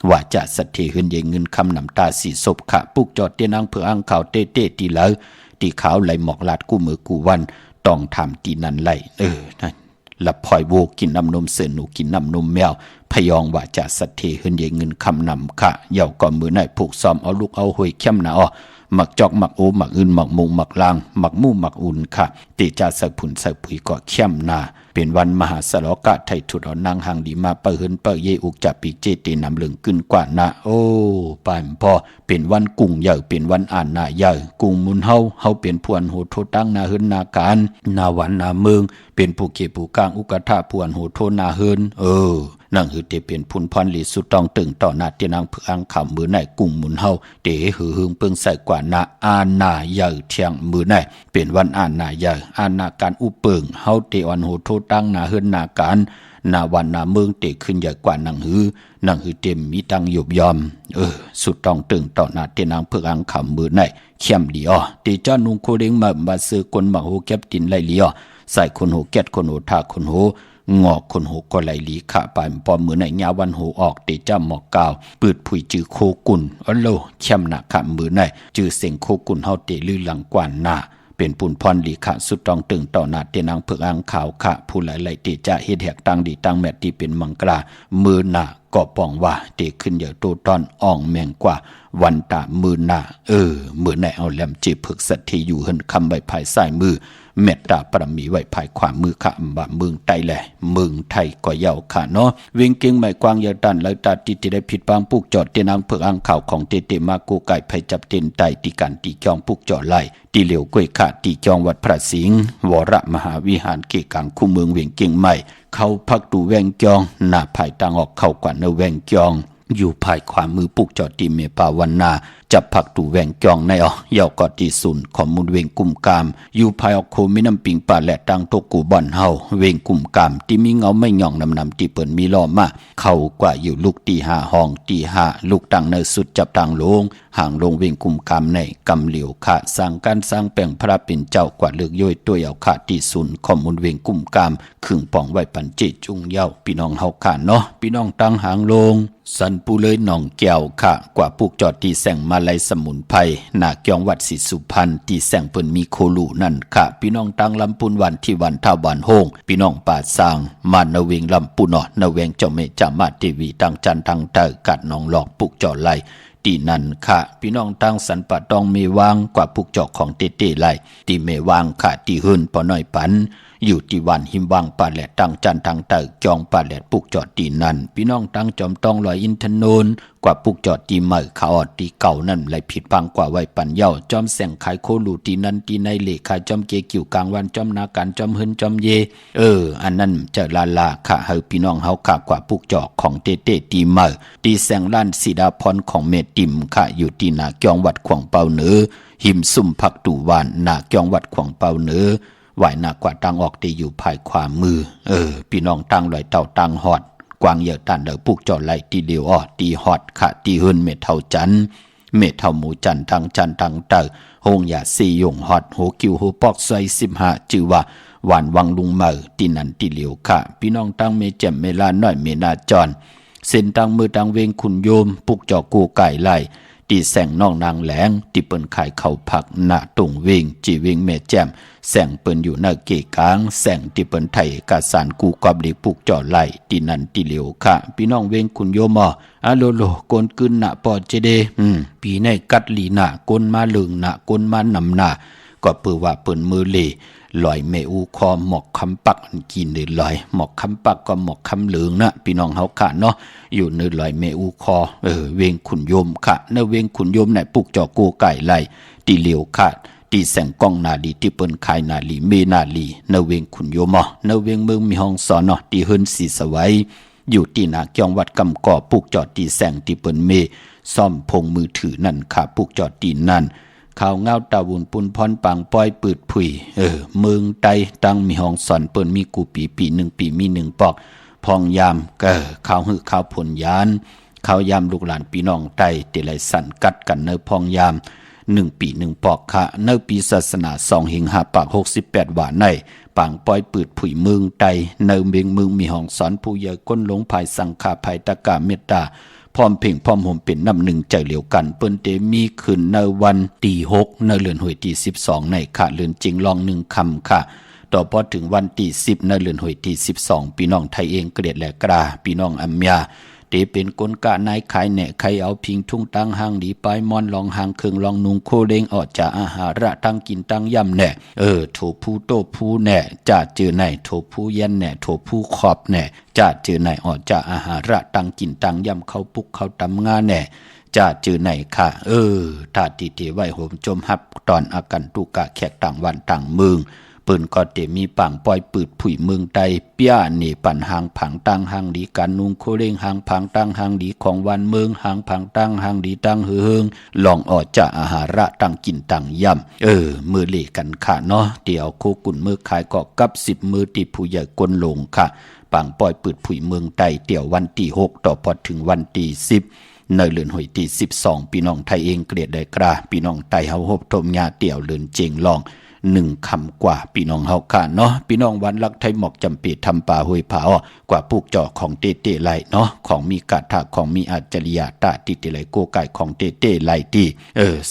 ว่าจะสัตเทหืนเยเงินคำนำตาสีศพขะปุกจอดเตียนังเพื่ออังข่าวเต้ตีแล้วตีขาวไหลหมอกลาดกู้มือกู้วันต้องทำตีนันไหลนั่นลับพลอยโวกินน้ำนมเสือหนูกินน้ำนมแมวพยองว่าจะสัตเทหืนเยเงินคำนำขะเหย่าก่อนมือในผูกซ้อมเอาลูกเอาหวยเข้มหนาหมักจอกหมักโอหมักอื่นหมักมุงหมักลางหมักมู่หมักอุ่นค่ะตีจะใส่ผุนใส่ปุ๋ยก็เข้มนาเป็นวันมหาสลกะไทยถุดเอานางหางดีมาเปิดเปิดเยอุกจับปีเจตีนำเหลืองขึ้นกว่านะโอ้ป่านพอเป็นวันกุ้งใหญ่เป็นวันอ่านนาใหญ่กุ้งมุนเฮาเป็นพวนโหโทตั้งนาเฮินนาการนาวันนาเมืองเป็นผู้เก็บผู้กลางอุกทะพวนโหโทนาเฮินนั่งคือเตเป็นพุนพรลีสุดตองตึงต่อหน้าเตียนางเพื่ออังขำมือในกุ้งมุนเฮาเตะหือหึงเปิงใส่กว่านาอานาใหญ่เทียงมือในเป็นวันอ่านนาใหญ่อานาการอุเปิงเฮาเตอันโหโทตั้งนาเฮินนาการนาวันนาเมืองเตะขึ้นใหญ่กว่านังหือเต็มมีตังหยบยอมสุดตองตึงต่อหน้าเตียนางเพื่ออังขำมือในเข้มดีเตจ้านุงโคเด้งมาซื้อคนมาโหแก็บตินไหลลีใส่คนโหแก็ดคนโหทาคนโหงอกคนโหก็ไหลลีขะปานปอมมือในญาวันโหออกเตจ้าหมอกกาวปืดผุยจือโคกุนโลเข้มหนักขะมือในจือเสียงโคกุนเฮาเตลือหลังกว่าหน้าเป็นปุนพรลีขะสุดตองตึงต่อหน้าเตนางเพิกอังขาวขะผู้ไหลเตจ้าเฮ็ดแหกตังดีตังแมตที่เป็นมังกรามือหน้าก็ปองว่าเตขึ้นอย่าโตตอนอ่องแมงกว่าวันตามือหน้ามือในเอาแหลมจีพึกสัตที่อยู่เฮินคำใบภายซ้ายมือเมตตาปรมีไว้ภายขวามือขะบ่าเมืองไตแหละเมืองไทยก็เยาค่ะเนาะเวียงเก่งไม่กวางยาตันแล้วตาติได้ผิดบางปุกจอดเตนางเพิกอังข่าวของเตมากูไก่ไผจับเต็นไตตีกันตีจองปุกจอดไล่ตีเหลียวกล้วยขะตีจองวัดพระสิงห์วรมหาวิหารเกกังคู่เมืองเวียงเก่งใหม่เข้าพักตูแวงจองหน้าภายต่างออกเข้ากว่าเนแวงจองอยู่ภายขวามือปุกจอดตีเมปาวันนาจับผักตูแวงจองในเยากอตีสุนของมุนเวงกุมกามอยู่ภายออกโคมิน้ำปิงป่าและตังตกกูบ่อนเฮาเวงกุมกามที่มีเงาไม่หย่องนำที่เปิ่นมีล้อมาเข้ากว่าอยู่ลูกตีห้าห้องตีห้าลูกตังในสุดจับตังลงห่างลงเวงกุมกามในกำเหลียวขะสร้างการสร้างแป่งพระเป็นเจ้ากว่าเลือกย่อยตัวเอาขะตีสุนของมุนเวงกุมกามขึงป่องไว้ปันเจจุงเย้าพี่น้องเฮาขะเนาะพี่น้องตังห่างลงสันปูเลยหนองแก้วขะกว่าปุกจอดตีแสงมาลัยสมุนไพรนาเกียงวัดศรีสุพรรณตีแสงเปิ้นมีโคลูนั่นค่ะพี่น้องตังลำปุนวันที่วันท่าวันโฮงพี่น้องป่าสร้างมานาเวงลำปุนนาเวงเจ้าเมจามาเทวีตังจันตังเตอกัดหนองหลอกปุกจอดไลตีนันค่ะพี่น้องตังสันปะตองเมวางกว่าปุกจอกของเตไลตีเมวางค่ะตีหืนปอน้อยปันอยู่ที่วันหิมวางป่าแหลดตังจันตังเตอจองป่าแหลดปุกจอดตีนันพี่น้องตังจอมตองลอยอินทนนกว่าปุกจอดตีใหม่ขาอดตีเก่านั่นไหลผิดพังกว่าไว้ปันเย้าจอมแสงขายโคลูตีนันตีในเหล็กขายจอมเกกิ่วกลางวันจอมนาการจอมเฮินจอมเยอันนั้นจะลาค่ะเฮาพี่น้องเฮาค่ะกว่าปุกจอกของเตตีใหม่ตีแสงล้านสีดาพรของเมติมค่ะอยู่ที่นาเกียงวัดขวางเปาเหนือหิมซุ่มผักตูวานนาเกียงวัดขวางเปาเหนือไหวหนักกว่าตังออกตีอยู่ภายขวามือพี่น้องตังลอยเต่าตังหอดกวางเหยื่อตันเดอปุกจอดไหลตีเดียวตีหอดขะตีหืนเม็ดเท่าจันเม็ดเท่าหมูจันทางจันทางเตอหงยาซียงหอดโหคิวโหปอกซอย15จือว่าหวานวังลุงเมอตีนันตีเหลียวค่ะพี่น้องตังเมแจ่มเมลาน้อยเมนาจรเส้นตังมือตังเวงขุนโยมปุกจอกูไก่ไล่ตีแสงน้องนางแหลงตีเปิ้นขายเข่าผักหน้าตุงเวงจีเวงเมแจ่มแสงเปิ้นอยู่หน้าเกกลางแสงตีเปิ้นไทยกาสารกูกอบดีปุกจอไหลตีนันตีเหลียวค่ะพี่น้องเวงคุณโยมอะโลโลกนกึนหน้าปอเจเดปีในกัดลีหน้ากนมาลึงหน้ากนมานำหน้าก็เปือว่าเปิ้นมือเลลอยเมอูคอหมอกคำปักกินเลยลอยหมอกคำปักก็หมอกคำเหลืองนะพี่น้องเฮาค่ะเนาะอยู่ในลอยเมอูคอเวงขุนโยมค่ะในเวงขุนโยมในปุกจอกูไก่ไหลตีเหลียวค่ะ ตีแสงกองนาลีที่เปิ้นขายนาลีเมนาลีเนเวงขุนโยมอเนเวงเมืองมีห้องสอนตีเฮินสีสวัยอยู่ที่นาเกียงวัดกำก่อปลูกจอดตีแสงที่เปิ้นเมซ่อมพงมือถือนั่นค่ะปลูกจอดตีนั่นข่าวเงาตาวุนปุนพรปังป้อยปืดผุยเมืองไตตั้งมีห้องสอนเปิ้นมีกูปีหนึ่งปีมีหนึ่งปอกพองยามข่าวหือข่าวผลยานข่าวยามลูกหลานพี่น้องไตเตลัยสันกัดกันเนพองยาม1 ปี 1 ปอกค่ะเนปีศาสนา2หิง5ปาก68ว่าในปังป้อยปืดผุยเมืองไตเนเมงเมืองมีห้องสอนผู้ใหญ่ก้นหลงภายสังฆาภัยตะกาเมตตาพร้อมเพ่งพร้อมห่มเป็นน้ำหนึ่งใจเหลียวกันเปิ้นเตมีขึ้นในวันที่6ในเดือนหวยที่12ในค่ะเดือนจริงลอง1คำค่ะต่อพอถึงวันที่10ในเดือนหวยที่12พี่น้องไทยเองเกลียดและกราพี่น้องอัมยาเตเป็นกลกะนายขายแหน่ใครเอาพิงทุ่งตั้งหางดีปลายมอนลองหางเครื่องลองนุงโคเลงออกจากอาหาระตั้งกินตั้งย่ำแหน่โถผู้โตผู้แหน่จ่าเจอไหนโถผู้เย็นแหน่โถผู้ขอบแหน่จ่าเจอไหนออกจากอาหาระตั้งกินตั้งย่ำเข้าปุกเข้าตำงาแหน่จ่าเจอไหนค่ะถาติเตไว้โหมจมหับตอนอากันตุกะแขกต่างวันต่างเมืองปืนก็เตมีปังปล่อยปืดผุยเมืองใดเปี้ยนี่ปั่นหางผังตั้งหางดีการนุงโคเร่งหางผังตั้งหางดีของวันเมืองหางผังตั้งหางดีตั้งเฮืองลองออกจากอาหาระตั้งกินตั้งย่ำมือเล่กันค่ะเนาะเดี๋ยวโคกุนมือขายก็กับ10มือติผู้ใหญ่กลลงค่ะปังปล่อยปืดผุยเมืองใดเดี๋ยววันที่6ต่อพอถึงวันที่10ในเลือนหวยที่12พี่น้องไทยเองเกลียดได้กราพี่น้องไทยเฮาฮบทมยาเตี่ยวเลือนเจงลอง1คำกว่าพี่น้องเฮาค่ะเนาะพี่น้องวันลักไทยหมอกจำปีทำป่าห้วยผากว่าปลูกเจาะของเตเตไหลเนาะของมีกาถาของมีอัจฉริยะตาติเตไหลโกไก่ของเตเตไหลที่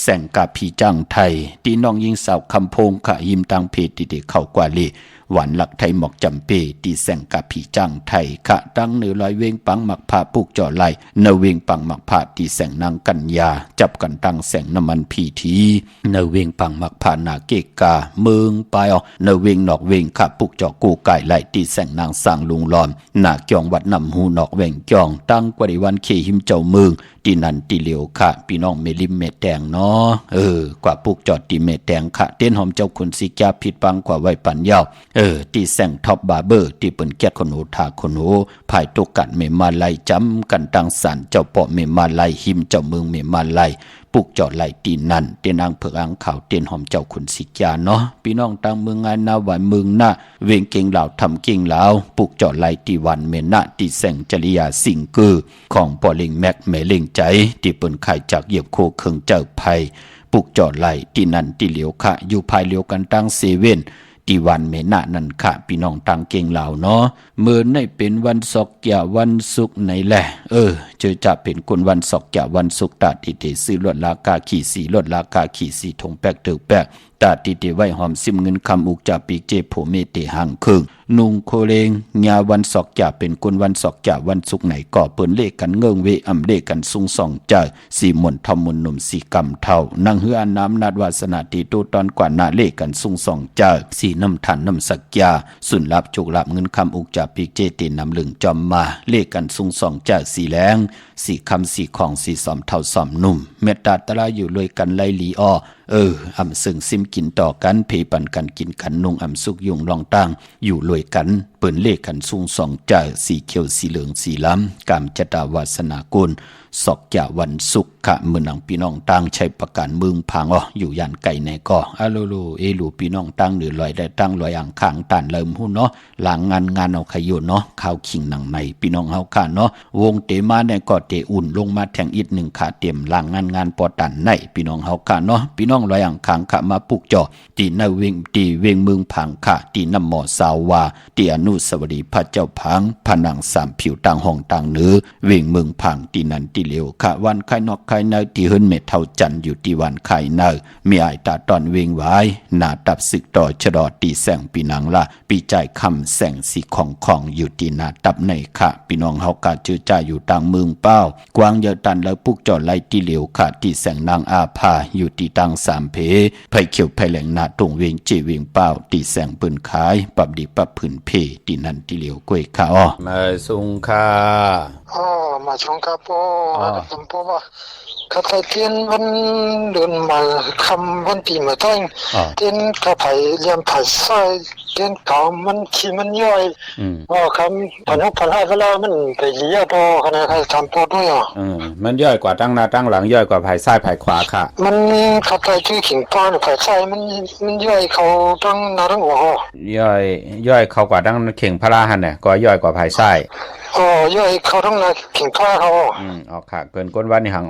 แสงกาพีจังไทยที่น้องยิงสาวคำพงค่ะยิมตังเพติเตเข้ากว่าลีหวานหลักไทยหมอกจำเปตีแสงกับผีจังไทยขะตั้งเนื้อลอยเวงปังหมักผ้าปุกจ่อไหลเนเวงปังหมักผ้าตีแสงนางกัญญาจับกันตั้งแสงน้ำมันผีทีเนเวงปังหมักผ้านาเกกาเมืองปายเนเวงนอกเวงขะปุกจ่อกูไก่ไหลตีแสงนางสร้างลุงลอมหน้าเกียงวัดนำหูนอกเวงเกียงตั้งกว่าในวันเคหิมเจ้าเมืองตีนันตีเหลียวค่ะพี่น้องเมลิมเมแตงเนาะกว่าปุกจอดตีเมแตงค่ะเต้นหอมเจ้าคุณสิกาผิดปังกว่าไว้ปันยาวตีแสงท็อปบาร์เบอร์ที่เปิ้นแก้คนโหทาคนโหภายตุกัดเมมาไลจำกันตังสารเจ้าเปาะเมมาไลหิมเจ้าเมืองเมมาไลปุกจอดไหลตีนันเตียนางเผือกอังข่าวเตียนหอมเจ้าคุณสิกาเนาะพี่น้องตังเมืองงานนาหวายเมืองหน้าเวงเก่งเหล่าทำเก่งเหล่าปุกจอดไหลตีวันเมนะตีแสงจริยาสิงกือของปอลิงแม็กแม่เล่งใจที่เปิ้นขายจากเหยียบโคเคิงเจ้าไผ่ปุกจอดไหลตีนันตีเหลียวค่ะอยู่ภายเหลียวกันตั้งเซเว่นตีวันเมนะนั่นค่ะพี่น้องตังเก่งเหล่าเนาะเมื่อในเป็นวันศกยาวันศุกร์ไหนแหละเจอจะเป็นคนวันศกยาวันศุกร์ตาติเตซื้อลดราคาขี่สีลดราคาขี่สีทงแป๊กเตือแป๊กตาติเตไว้หอมซิมเงินคำอุกจาปีเจโผเมเตหังครึ่งนุงโคเลงยาวันศกยาเป็นคนวันศกยาวันศุกร์ไหนก่อเปิ้นเลขกันเงิงเวอำเลขกันซุงส่องใจสีมนทอมมนหนุ่มสีกำเท่านั่งเฮือน้ำนาดวาสนาตีตูตอนกว่านาเลขกันซุงส่องใจสีน้ำทันน้ำสักยาสุนรับจุกรับเงินคำอุกจาปีเจตีนำลึงจอมมาเลขกันซุงส่องใจสีแรงสีคำสีของสีสอมเท่าสอมนุ่มเมตตาตราอยู่เลยกันไลลีอ้ออำซึ่งซิมกินต่อกันเพปันกันกินกันนุงอำสุกยุงลองตั้งอยู่รวยกันเปิ่นเลขกันสูงสองจ่าสีเขียวสีเหลืองสีล้ำกามจตาวาสนากุลศอกจ่าวันสุขขะมือนังพี่น้องตั้งใช้ประการมึงพังอยู่ยันไก่ในก่ออาโลโลเอลูพี่น้องตั้งเหนือลอยได้ตั้งลอยอ่างข้างตานเลิมหุ่นเนาะหลังงานเอาขยุนเนาะข้าวขิงหนังในพี่น้องเฮาค่ะเนาะวงเตมาในก่อเตอุ่นลงมาแทงอิดหนึ่งขาเต็มหลังงานปอตันในพี่น้องเฮาค่ะเนาะพี่น้องลอยอ่างข้างขะมาปลุกจ่อตีนาเวงตีเวงเมืองพังค่ะตีน้ำหมอสาววาตีอนุสวรีพระเจ้าพังผนังสามผิวต่างห้องต่างเนื้อเวงเมืองพังตีนันตีเหลียวค่ะวันไข่นอกไข่เนยตีหื้นเม็ดเท่าจันอยู่ตีวันไข่เนยมีไอตาตอนเวงไว้หน้าตับสึกต่อชะดอตีแสงปีนังละปีใจคำแสงสีของอยู่ตีหน้าตับในค่ะพี่น้องเฮากาจื้อจ่าอยู่ต่างเมืองเป้ากวางเยอะตันแล้วปุกจอดไล่ตีเหลียวค่ะตีแสงนางอาภาอยู่ตีตังสามเพไผ่เขียวไผ่แหลงหน้าตรงเวงเจเวงเป้าตีแสงปืนขายปับดีปับผืนเพตีนันตีเหลียวกล้วยข้าวมาสุงค่ะมาชงครับพ่อจำพ่อว่าค ก็ไทยเตียนวันเดินมาคำวันปีมาตั้งเตียนก็ไผ่เลี้ยมไผ่ซอยเตียนเก่ามันขี้มันย่อยคำพันหกพันห้าก็แล้วมันไปเลี้ยต่อขนาดใครทำต่อด้วยมันย่อยกว่าตั้งหน้าตั้งหลังย่อยกว่าไผ่ซ้ายไผ่ขวาค่ะมันเขาไทยชื่อขิงป้อนไผ่ซ้ายมันย่อยเขาตั้งหน้าตั้งหัวย่อยเขากว่าตั้งเข่งพระราหันเนี่ยก็ย่อยกว่าไผ่ซ้ายย่อยเขาต้องนาขิงผ้าเขาออกค่ะเกินก้นวันในหัง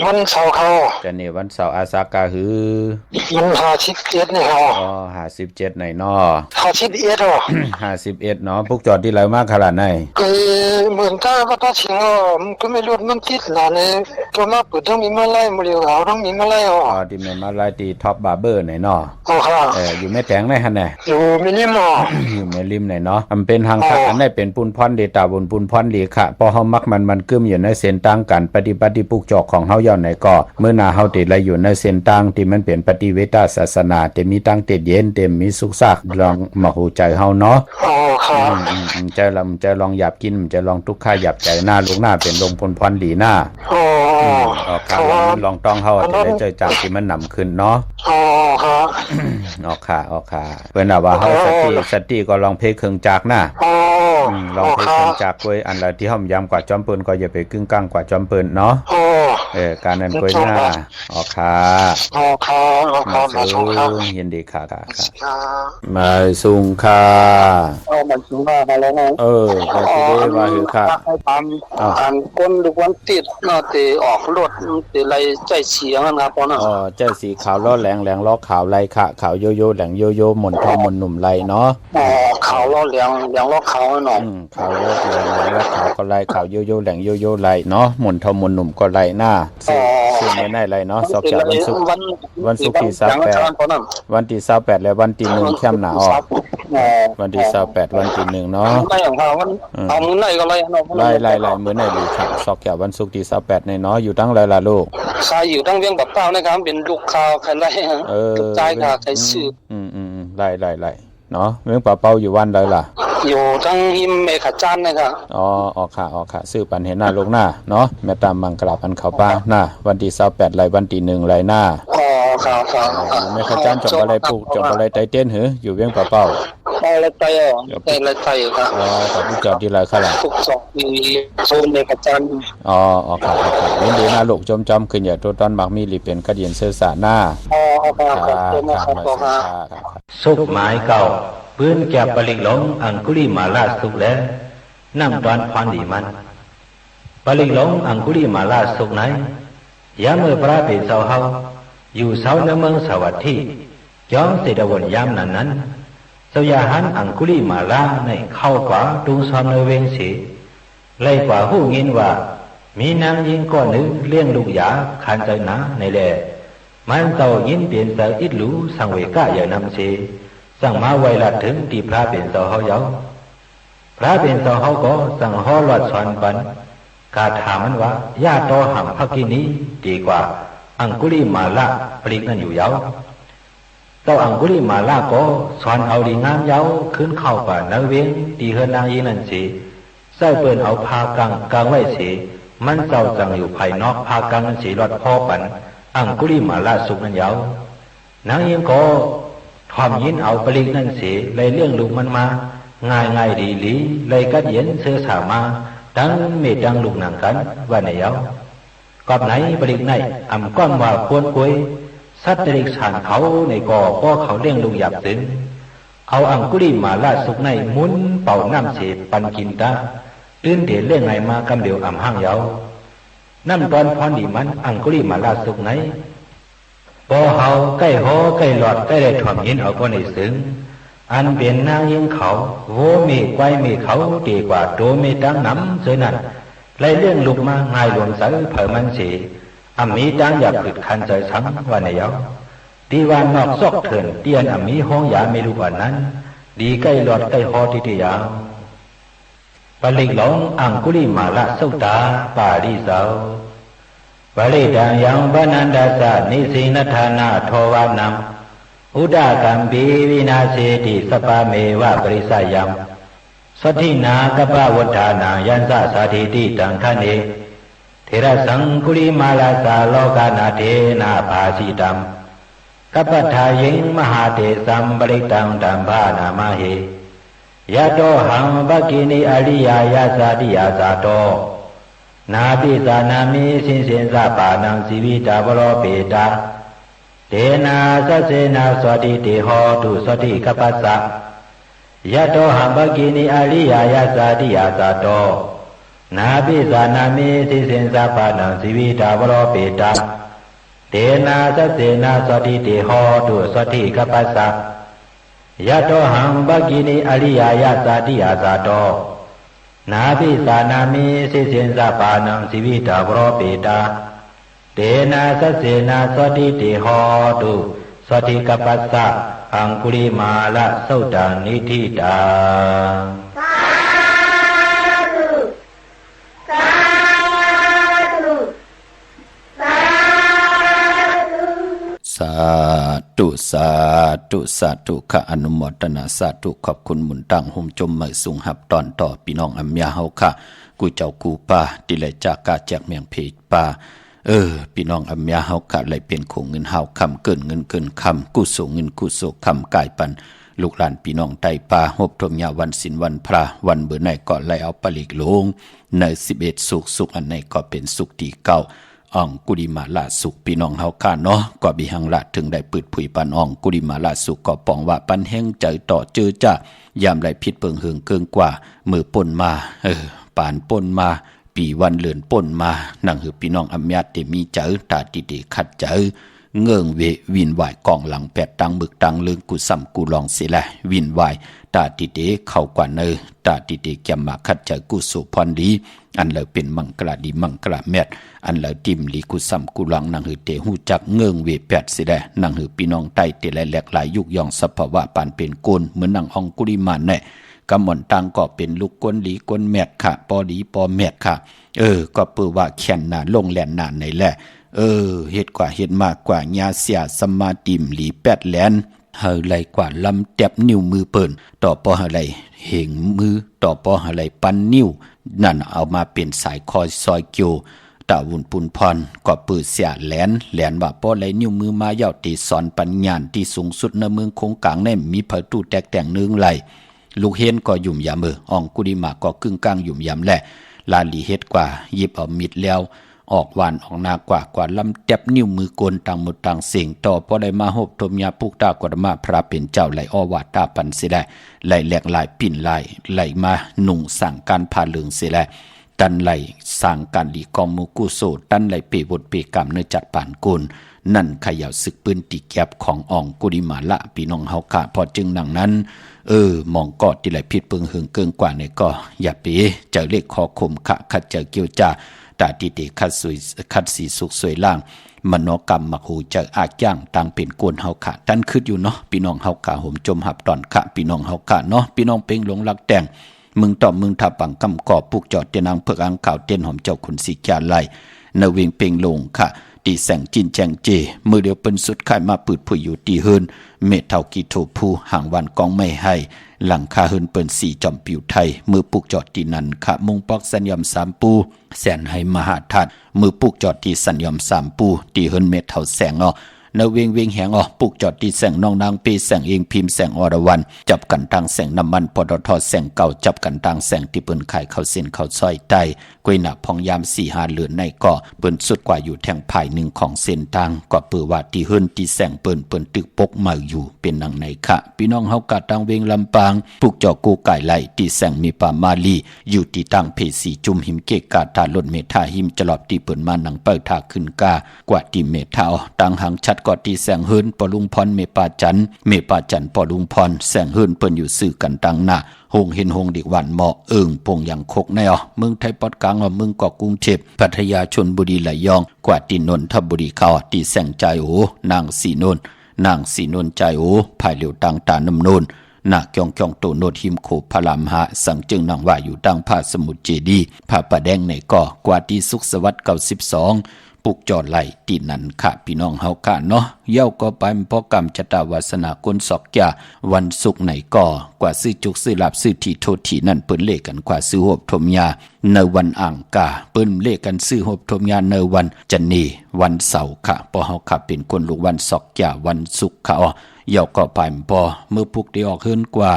วันเสาร์เขาจะนี่วันเสาร์อาสากาหือมัน57เนี่ย57ไหนนอ51เนาะพวกจอดที่ไหลมากขนาดไหนเหมือนถ้าว่าถ้าชิงมันก็ไม่รู้มันติดนะเนี่ยตัวมาเปิดต้องมีมาไล่มาเรียวเขาต้องมีมาไล่ที่มาไล่ตีท็อปบาร์เบอร์ไหนนอค่ะอยู่แม่แตงไหนฮะเนี่ยอยู่มินิมอยู่แม่ริมไหนเนาะมันเป็นทางคักอันได้เป็นปุนพรเดตาบุญปุนพรดีค่ะพอเฮามักมันกึ้มอยู่ในเส้นต่างกันปฏิบัติปุกจอกของเฮาย่อไหนก็เมื่อหน้าเฮาติดไหลอยู่ในเส้นต่างที่มันเป็นปฏิเวทศาสนาเต็มมีตั้งเต็มเย็นเต็มมีสุขสักลองมาหูใจเฮาเนาะค่ะจะลองหยับกินจะลองทุกข์ค่าหยับใจหน้าลูกหน้าเป็นลงปุนพรดีหน้าครับลองต้องเฮาจะได้เจอจากที่มันหนำขึ้นเนาะค่ะออกค่ะเพิ่นว่าเฮาสติก็ลองเพเครื่องจักรนะลองเพเครื่องจักรไว้อันละที่เฮายำกว่าจอมปืนก็อย่าไปกึ่งกลางกว่าจอมปืนเนาะการนั้นกวยหน้าออกค่ะมาสูงยินดีค่ะมาสูงค่ะมาสูงค่ะแล้วนะก็สิได้ว่าคือค่ะตามอันคนทุกวันติดเนาะติออกรถติไรใจเสียงนะครับพ่อเนาะใจสีขาวล้อแหลงล้อขาวไหลค่ะขาวโยโย่แหลงโยโย่หม่นทองหม่นหนุ่มไหลเนาะขาวล้อแหลงล้อขาวเนาะขาวล้อแหลงล้อขาวก็ไหลขาวโยโย่แหลงโยโย่ไหลเนาะหม่นทองหม่นหนุ่มก็ไหลหน้าซึ่งในไหลเนาะสอบจากวันศุกร์ที่28วันที่28และวันที่1แคมหนาออกวันที่28วันที่1เนาะไม่ของเขาวันเอามื้อไหนก็ไล่เนาะไล่มื้อไหนดีครับสอบจากวันศุกร์ที่28ในเนาะอยู่ตั้งไรล่ะลูกใครอยู่ตั้งเวียงปักเป้านะครับเป็นลูกข่าวใครไล่กระจายค่ะใครซื้อไล่เนาะเวียงปักเป้าอยู่วันใดล่ะอยู่ทั้งหิมเมฆจันทร์นะครับออกค่ะซื้อปันเห็นหน้าลูกหน้าเนาะแม่ตามมังกราพันเขาป้าหน้าวันที่28ไล่วันที่1ไล่หน้าค่ะแม่ขจันจบอะไรปลูกจบอะไรไตเต้นหืออยู่เวียงปักเป้าอะไรไตอะไรไตครับแต่ผู้จอดที่ไรค่ะล่ะทุกสองมีโซนเมฆจันทร์ค่ะเว้นดีนะลูกจมขึ้นอย่าตัวตอนมักมีหลีเป็นกระเดียนเสื้อสาหน้าสุขหมายเก่าปืนแก็บปลิกหลงอังคุลิมาลาสุขแล้วนั่งตอนพรดีมันปลิกหลงอังคุลิมาลาสุขไหนยามเมื่อพระเป็นเสาเฮาอยู่เสาในเมืองสวัสดีย้อมเสดวนยามนั้นเสยาหันอังคุลิมาลาในเข้ากว่าดุงซอมในเวงสีไล่กว่าหู้งินว่ามีนางยิงก้อนหนึ่งเลี้ยงลูกยาขันใจหนาในแหล่มันเต่ายินเปลี่ยนใจอิดหลูสังเวก้าอย่านำเสสั่งมาไวลัดถึงที่พระเป็นเสาเฮาเยาพระเป็นเสาเฮาก็สั่งห่อหลอดสอนบันกาถามมันว่าญาโตหังพักกินี้ดีกว่าอังคุลิมาละปลิกนั่นอยู่เยาเต้าอังคุลิมาละก็สอนเอาดีงามเยาขึ้นเข้าป่านาเวียงดีเฮือนนางยีนั่นสิใส่เปิ้นเอาพากางไว้สิมันเจ้าจังอยู่ภายนอกพากางนั่นสิรอดพ่อปันอังคุลิมาละสุกนั่นเยานางยีก็ทอมยินเอาปลิกนั่นสิเลยเรื่องลูกมันมาง่ายดีหลีเลยกัดเย็นเสื้อสามาดังเมดังลูกหนังกันว่าไหนเยากอบไหนปลิกไหนอ่ำก้อนว่าควรคุยสัตว์เด็กสานเขาในก่อก็เขาเลี้ยงลูกหยาบถึงเอาอังคุลิมาลาสุกในมุนเป่าน้ำเสปันกินตาตื่นเดี๋ยวเลี้ยงไงมากำเดียวอ่ำห้างเยาน้ำตอนพรดีมันอังคุลิมาลาสุกไหนพอเฮาใกล้หอใกล้หลอดใกล้ได้ถ่อมยินเอาก็ในซึ้งอันเป็นนางยิงเขาโวมีไกวมีเขาดีกว่าโดมีดังน้ำเสยนั่นไล่เรื่องลูกมาง่ายหลวงใสเผยมันสีอามีดังอยากติดคันใจสังว่าในเยาดีว่านอกซอกเถินเตียนอามีห้องยาไม่รู้ว่านั้นดีใกล้หลอดใกล้หอที่ยาวปลิกหลงอังคุลิมาละสุตาปาริเสาปริดังยังบานันดาสะนิสินธานาโทวานังอุดากัมปีวินาเสติสปาเมวะปริสายังสัทธินากปะวัฏฐานายันสะสาธิติตังทะเนเท เทระสังกุลิมาลาสาโลกานาเทนาภาสิตัมกัปปทายิงมหาเตสัมปริตังตัมภานามาเหยะโตหังภกินีอริยายาสาติยาสาโตนาปิสานามิสินสินสะปานังสีวิตาบโรเปตาเตนะสัสเสนะสวัสดิเตโหตุสวัสดิกัปปัสสะยะโตหังภกินีอริยายาสาติยาสาโตนาปิสานามิสินสินสะปานังสีวิตาบโรเปตาเตนะสัสเสนะสวัสดิเตโหตุสวัสดิกัปปัสสะยะโตหังภกินีอริยายาสาติยาสาโตนาภิสานามิสิสินสะปานังสีวิตาบโรเปตาเตนะสัสเสนะสวัสดิเตโหตุสวัสดิกัปปัสสะอังคุลิมาละสุตานิธิตาสาธุสาธุสาธุค่ะอนุโมทนาสาธุขอบคุณหมุนตั้งห่มจมเหมยสูงหับตอนต่อพี่น้องอัมยาเฮาค่ะกูเจ้ากูป่าดิเลยจากกาแจกเมียงเพจป่าพี่น้องอัมยาเฮาค่ะเลยเป็นคงเงินเฮาคำเกินเงินเกินคำกูสูงเงินกูสูคำกายปันลูกหลานพี่น้องไตป่าหบทมยาวันศิลวันพระวันเบื่อในก็ไล่เอาปลิกลงใน11สุขอันในก็เป็นสุขที่เก้าอ่องกุดิมาลาสุขพี่น้องเฮาค่ะเนาะก็บิหังละถึงได้ปืดผุยปันอ่องกุดิมาลาสุขก็ปองว่าปันแห้งใจต่อเจอจ้ายามไรพิษเปิงเหิงเกิงกว่ามือป่นมาปานป่นมาปีวันเลือนป่นมานั่งหือพี่น้องอำญาติมีเจอตาติเดขัดเจอเงื่องเววินไหวกองหลังแปดตังมึกตังเลืองกูซ้ำกูลองเสียแหละวินไหวตาติเดเข้ากว่าเนอตาติเดแกมมาขัดเจอกูสุพรดีอันเลยเป็นมังกรดีมังกรแมดอันเลยติมลีกุซ้ำกุลังนางหือเตหูจักเงื่องเวแปดสิแลนางหือพี่น้องไตเตแลแหลกหลายยุกยองสภาวะปานเป็นโกนเหมือนนางองกุริมานแน่กำมอนตังก็เป็นลูกก้นหลีก้นแมดค่ะปอหลีปอแมดค่ะก็เปื้อว่าแขนหนาลงแหลนหนาในแหละเฮ็ดกว่าเฮ็ดมากกว่าญาเสียสมาติมหลีแปดแหลนเฮาไหลกว่าลำแตบนิ้วมือเปิ้นต่อปอเฮาไหลเหงมือต่อปอเฮาไหลปันนิ้วนั่นเอามาเป็นสายคอยซอยเกียวตาวุนปุนพรก็ปือเสียแหลนว่าปอไหลนิ้วมือมาเย้าตีสอนปัญญาที่สูงสุดในเมืองคงกลางในมีเผาตู้แตกแต่งนึงไหลลูกเห็นก็ยุ่มยามอ่องกุดิมาก็กึ่งกลางยุ่มยามแหละลาลีเฮ็ดกว่าหยิบเอามิดแล้วออกวานออกนากว่าลำแตบนิ้วมือโกนต่างหมดต่างเสียงต่อพอได้มาหบทมยาปุกตากวดมาพระเป็นเจ้าไหลอ้อวาตาปันเสียได้ไหลแหลกหลายปิ่นไหลมาหนุ่งสั่งการผ่าเหลืองเสียได้ตันไหลสั่งการหลีกองมูกุโซตันไหลเปบดเปกรรมเนื้อจัดป่านกุลนั่นขย่าวศึกปืนตีแก็บของอ่องกุดิมาละพี่น้องเฮาค่ะพอจึงดังนั้นมองกอดที่ไหลพิษเปิงหึงเกินกว่าเนี่ยก็อย่าเป๋เจอเลขคอคมขะขัดเจอเกี่ยวจ้าตาติเตคัดสวยคัดสีสุกสวยล่างมโนกรรมมักหูเจออากย่างต่างเป็นกวนเฮาค่ะท่านคืดอยู่เนาะพี่น้องเฮาค่ะห่มจมหับตอนค่ะพี่น้องเฮาค่ะเนาะพี่น้องเป่งหลงรักแต่งมึงต่อมึงทับปังกำกอบปุกจอดเตนางเพิกอังข่าวเต้นหอมเจ้าขุนสีจาไลนเวงเป่งลงค่ะตีแสงจินแจงเจมือเดียวเป็นสุดขายมาปืดผุยอยู่ตีเฮินเมเท่ากีโถผู้ห่างวันกองไม่ให้หลังคาเฮินเปิ้นสีจอมปิวไทยมือปุกจอดตีนันขะมุงปอกสัญยมสามปูแสนให้มหาธาตุมือปุกจอดตีสัญยมสามปูตีเฮินเมเท่าแสงนเวงแหงปุกจอดตีแสงน้องนางปีแสงเองพิมพ์แสงอรวันจับกันทางแสงน้ำมันปตทแสงเก่าจับกันทางแสงที่เปิ้นขายเข้าเส้นเข้าซอยใต้กวยหนักพองยาม4-5เหลือนในก็เปิ้นสุดกว่าอยู่แทงภายหนึ่งของเส้นทางก็เปื้อว่าที่เฮินที่แสงเปิ้นตึกปกมาอยู่เป็นนังในค่ะพี่น้องเฮากะทางเวงลำปางปุกจอกูไก่ไหลที่แสงมีป่ามาลีอยู่ที่ตั้งเพสีจุ่มหิมเกกาตาล้นเมธาหิมจลอบที่เปิ้นมาหนังเปิดทาขึ้นกากว่าที่เมธาตั้งหางชัดก็ที่แสงเฮินปอลุงพรเมปาจันปอลุงพรแสงเฮินเปิ้นอยู่ซื่อกันตังหน้าหงเห็นหงดิกวันเหมาะปงอย่างคกแน่เมืองไทยปอดกลางเมืองเกาะกรุงเทพพัทยาชลบุรีไหลยองกว่าที่นนทบุรีเขาที่แสงใจโอนางสีนนใจโอภายเหลียวตังตาน้ำนนนาเกียงโตโนดหิมโขพลามหาสังจึงนางว่าอยู่ดังผ้าสมุทรเจดีผ้าประแดงในก่อกว่าที่สุขสวัสดิ์92 ปุกจอดไหลตีนันค่ะพี่น้องเฮาค่ะเนาะเย้าก็ไปพอกรรมชะตาวาสนาคนศอกยาวันศุกร์ไหนก็กว่าซื้อจุกซื้อลาบซื้อที่โทษที่นั่นเปิ้นเลขกันกว่าซื้อหบทมยาในวันอ่างกาเปิ้นเลขกันซื้อหบทมยาในวันจันนีวันเสาร์ค่ะพอเฮาขับเป็นคนลูกวันศอกยาวันศุกร์ค่ะเย้าก็ไปพอเมื่อพุกได้ออกเฮินกว่า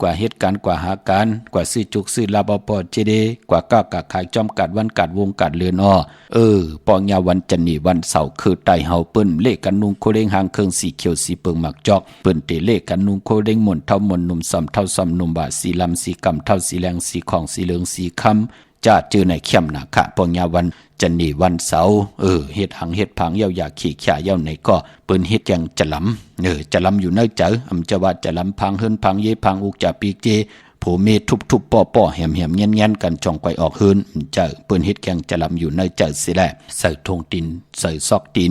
กว่าเหตุการณ์กว่าหาการกว่าซื้อจุกซื้อลาบปอเจเดกว่าก้ากะขายจอมกัดวันกัดวงกัดเลือนปองยาวันจันนีวันเสาร์คือไตเฮาเปิ้นเลขกันนุงโคเด้งหางเครื่องสีเขียวสีเปิงหมักจอกเปิ้นเตเลขกันนุงโคเด้งหม่นเท่าหม่นหนุ่มซอมเท่าซอมหนุ่มบาสีลำสีกำเท่าสีแรงสีของสีเหลืองสีคำจะเจอในเข้มหนาค่ะปองยาวันจันนีวันเสาร์เฮ็ดหังเฮ็ดผังยาวอยากขี่ข่าเย้าไหนก็เปิ้นเฮ็ดจังจะลำจะลำอยู่เนื้อเจออำจะว่าจะลำพังเฮินพังเยพังอุกจะปีกเจโผเมทุบๆป้อๆแหมๆเงี้ยๆกันจ่องไกวออกเฮินเจอเปิ้นเฮ็ดแกงจะลำอยู่เนื้อเจอสิแลใส่ธงตีนใส่ซอกตีน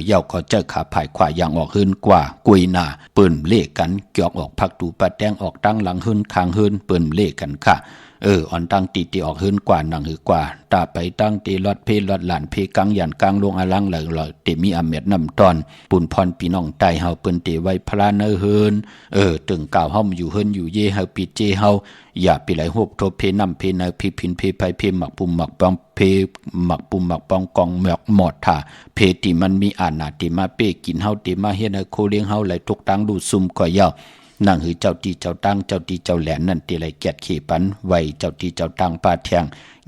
เย้าก็เจอขาผายขวาอย่างออกเฮินกว่ากุยหน้าเปิ้นเลขกันเกี่ยวออกพักตูปะแตงออกตั้งหลังเฮินข้างเฮินเปิ้นเลขกันค่ะอ่อนตั้งตีออกเฮินกว่านังหือกว่าตาไปตั้งตีลอดเพลอดหลานเพกังยันกลางลงอลังไหลเตมีอเมดนำตอนปุ่นพรพี่น้องไตเฮาเปิ้นเตไว้พลาเนเฮินตึงก่าวเฮาอยู่เฮินอยู่เยเฮาปิเจเฮาอย่าไปไหลโหบโทเพนำเพนเพพินเพไผเพหมักปุ่มหมักปองเพหมักปุ่มหมักปองกองหมอกหมอดท่าเพติมันมีอาณาติมาเป้กินเฮาติมาเฮ็ดให้โคเลี้ยงเฮาไหลทุกตังดูซุ่มก่อยาวนั่งหือเจ้าตีเจ้าตั้งเจ้าตีเจ้าแหลนนั่นตีไหลแกดขี่ปันไวเจ้าตีเจ้าตั้งป้าแทง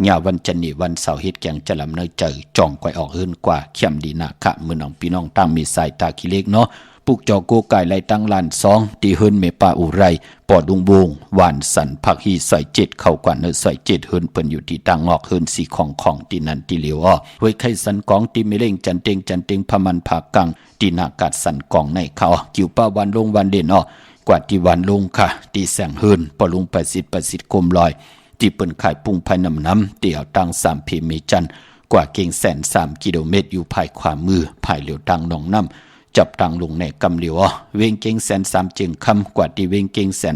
ญาวันจันนีวันเสาร์เฮ็ดแกงจะลำเนยเจอจ่องไกวออกเฮินกว่าเข้มดีนะคะมื้อน้องพี่น้องตั้งมีสายตาขี้เล็กเนาะปุกจอโกไก่ไหลตั้งล้าน2ตีเฮินเมปาอุไรปอดุงวงหวานสันผักฮีใส่7เข้ากว่าเนใส่7เฮินเปิ้นอยู่ที่ตั้งออกเฮินสีของตีนันตีเหลียวห้วยไข่สันกองตีเมเล่งจันเต็งพมันผากังตีนากาศสันกองในเขากิวป้าวันลงวันเด่นกว่าที่วันลงค่ะตีแสงเฮินปอลุงประสิทธิ์กลมลอยที่เปิ้นขายปุ้งภายน้ำเตี่ยวตัง3 เพเมจันกว่าเก่งแสน3 กิโลเมตรอยู่ภายขวามือภายเหลียวตังหนองน้ำจับตังลงในกำเหลียวเวงเก่งแสน3จึงคำกว่าที่เวงเก่งแสน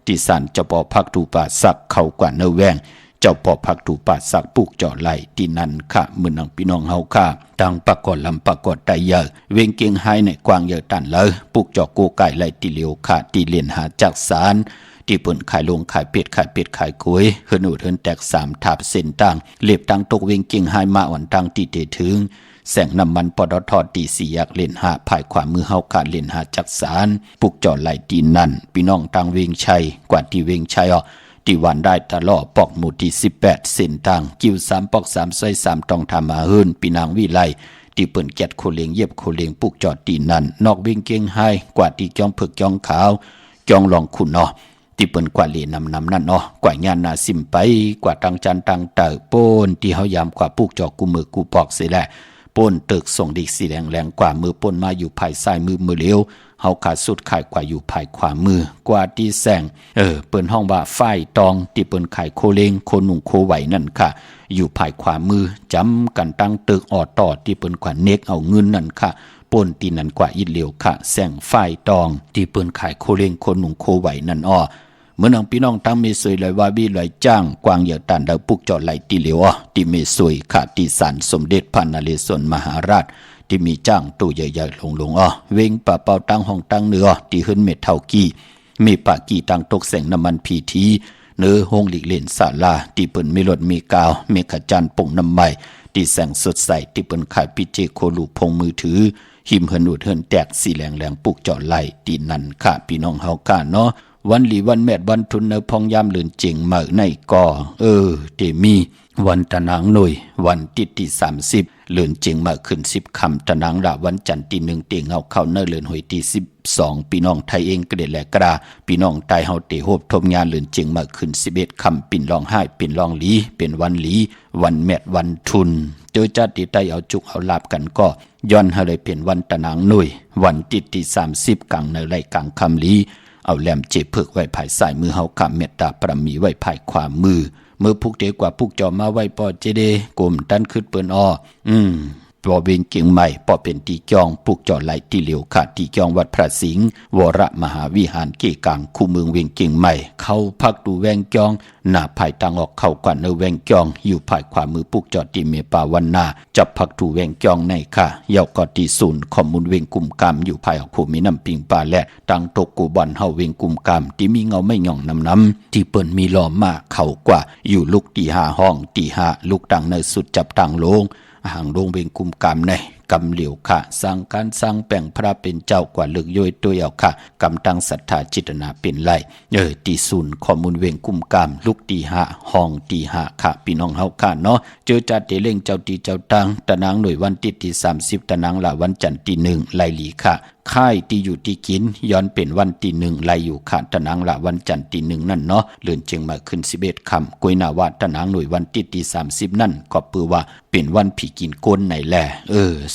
ที่สันจะปอพักตูป่าสักเข้ากว่าเนแวงเจ้าปอพักตูป่าสักปุกจ่อไหลที่นั่นค่ะมื้อนังพี่น้องเฮาค่ะตังปะกอดลำปะกอดไตเยอะเวงเก่งไฮในกวางเยอะตันเลยปุกจ่อโกไก่ไหลติเหลียวค่ะตีเลียนหาจักสารที่เปิ้นขายลงขายเป็ดขายกุ้ยเฮินอูดเฮินแตก3ทับเส้นต่างเล็บตังตกเวงเก่งไฮมาอ่อนตังตีเตถึงแสงน้ำมันปตท.ตี4 ยักเล่นหาภายขวามือเฮาขาดเล่นหาจักสารปุกจ่อไหลตีนั่นพี่น้องตังเวงชัยกว่าที่เวงชัยที่วันได้ตลอดปอกหมู่ที่18เส้นทางกิ้ว3ปอก3ซอย3ต้องทำมาเฮินปีนางวิไลที่เปิ้นแกดโคเลียงเย็บโคเลียงปุกจอดตีนั่นนอกเวงเก่งไฮกว่าที่จ้องผึกจ้องขาวจ้องลองขุนที่เปิ้นกว่าเลนำนั่นกว่าญาณนาซิมไปกว่าตังจันตังเตอโป้นที่เฮายามกว่าปุกจอกูมือกูปอกเสิแลป่นตึกส่งดิกสีแรงกว่ามือป่นมาอยู่ภายซ้ายมือเลี้ยวเฮาขาดสุดขายกว่าอยู่ภายขวามือกว่าที่แสงเปิ้นห้องว่าฝ้ายตองที่เปิ้นขายโคเลงโคนุ่งโคไหวนั่นค่ะอยู่ภายขวามือจำกันตั้งตึกต่อที่เปิ้นกว่าเน็กเอาเงินนั่นค่ะป่นตีนั่นกว่าอีเหลียวค่ะแสงฝ้ายตองที่เปิ้นขายโคเลงโคนุ่งโคไหวนั่นเมื่อน้องพี่น้องตั้งเมสวยไหลว่าบีไหลจ้างกวางเหยื่อตันดาวปุกจอดไหลตีเหลียวที่เมสวยขาตีสันสมเด็จพระนเรศวรมหาราชที่มีจ้างตู้ใหญ่ๆลงเวงป่าเป่าตั้งห้องตั้งเนื้อที่ขึ้นเม็ดเท่ากี้มีปากกี้ตั้งตกแสงน้ำมันพีทีเนื้อห้องหลีกเล่นศาลาที่เปิ้นมีรถมีกาวมีขจันป่งน้ำใหม่ที่แสงสดใสที่เปิ้นขายพิเจโคลูพงมือถือหิมเฮินอุดเฮินแตกสีแรงปุกจอดไหลที่นั่นค่ะพี่น้องเฮาค่ะเนาะวันหลีวันแม่วันทุนเนพองยามเลือนเจิงมาในก่อเตมีวันตะนางหน่วยวันที่30เลือนเจิงมาขึ้น10ค่ำตะนางละวันจันทร์ที่1เตงเฮาเข้าเนเลือนหวยที่12พี่น้องไทยเองก็ได้แลกราพี่น้องใต้เฮาเตโฮบทมงานเลือนเจิงมาขึ้น11ค่ำปิ่นร้องไห้ปิ่นร้องหลีเป็นวันหลีวันแม่วันทุนเจอจัดที่ใต้เอาจุกเอาลาบกันก็ย้อนให้เลยเป็นวันตะนางหน่วยวันที่30กลางในไรกลางค่ำหลีเอาแหลมเจ็บเพิกไว้ภายซ้ายมือเฮากับเมตตาปรามีไว้ภายขวามือเมื่อพุกเดกว่าพุกจอมาไว้ปอเจเดกลมดันขึ้นเปิ้น ปอเวงเกียงใหม่ปอเป็นตีจองปุกจอไหลตีเหลียวขาดตีจองวัดพระสิงห์วรมหาวิหารเกกางคู่เมืองเวียงเกียงใหม่เข้าพักดูแวงจองหน้าภายทางออกเข้ากว่าเนแวงจองอยู่ภายขวามือปุกจอตีเมปาวันนาจับพักดูแวงจองในค่ะเยาวกอตีศูนย์ข้อมูลเวียงกุมกามอยู่ภายออกภูมิน้ำปิงปลาและตังตกกูบอนเฮาเวียงกุมกามที่มีเงาไม่หย่องน้ำที่เปิ้นมีล้อมมาเข้ากว่าอยู่ลูกตีหาห้องตีหาลูกตังในสุดจับตังโลงห่างโรงเวียงกุมกามในกำเหลียวค่ะสร้างการสร้างแป่งพระเป็นเจ้ากว่าลึกย่อยตัวเอาค่ะกำตั้งศรัทธาจิตนาเป็นไรตีศูนย์ข้อมูลเวียงกุมกามลูกตีหาห้องตีหาค่ะพี่น้องเฮาค่ะเนาะเจอจัดเตเล่งเจ้าตีเจ้าตังตะนางหน่วยวันที่30ตะนางละวันจันทร์ที่1ไล่หลีค่ะค่ายที่อยู่ที่กินย้อนเป็นวันที่1ไล่อยู่ค่ะตะนางละวันจันทร์ที่1นั่นเนาะเลื่อนเจียงมาขึ้น11ค่ำกวยนาวาตะนางหน่วยวันที่30นั่นก็ปือว่าเป็นวันผีกินก้นไหนแล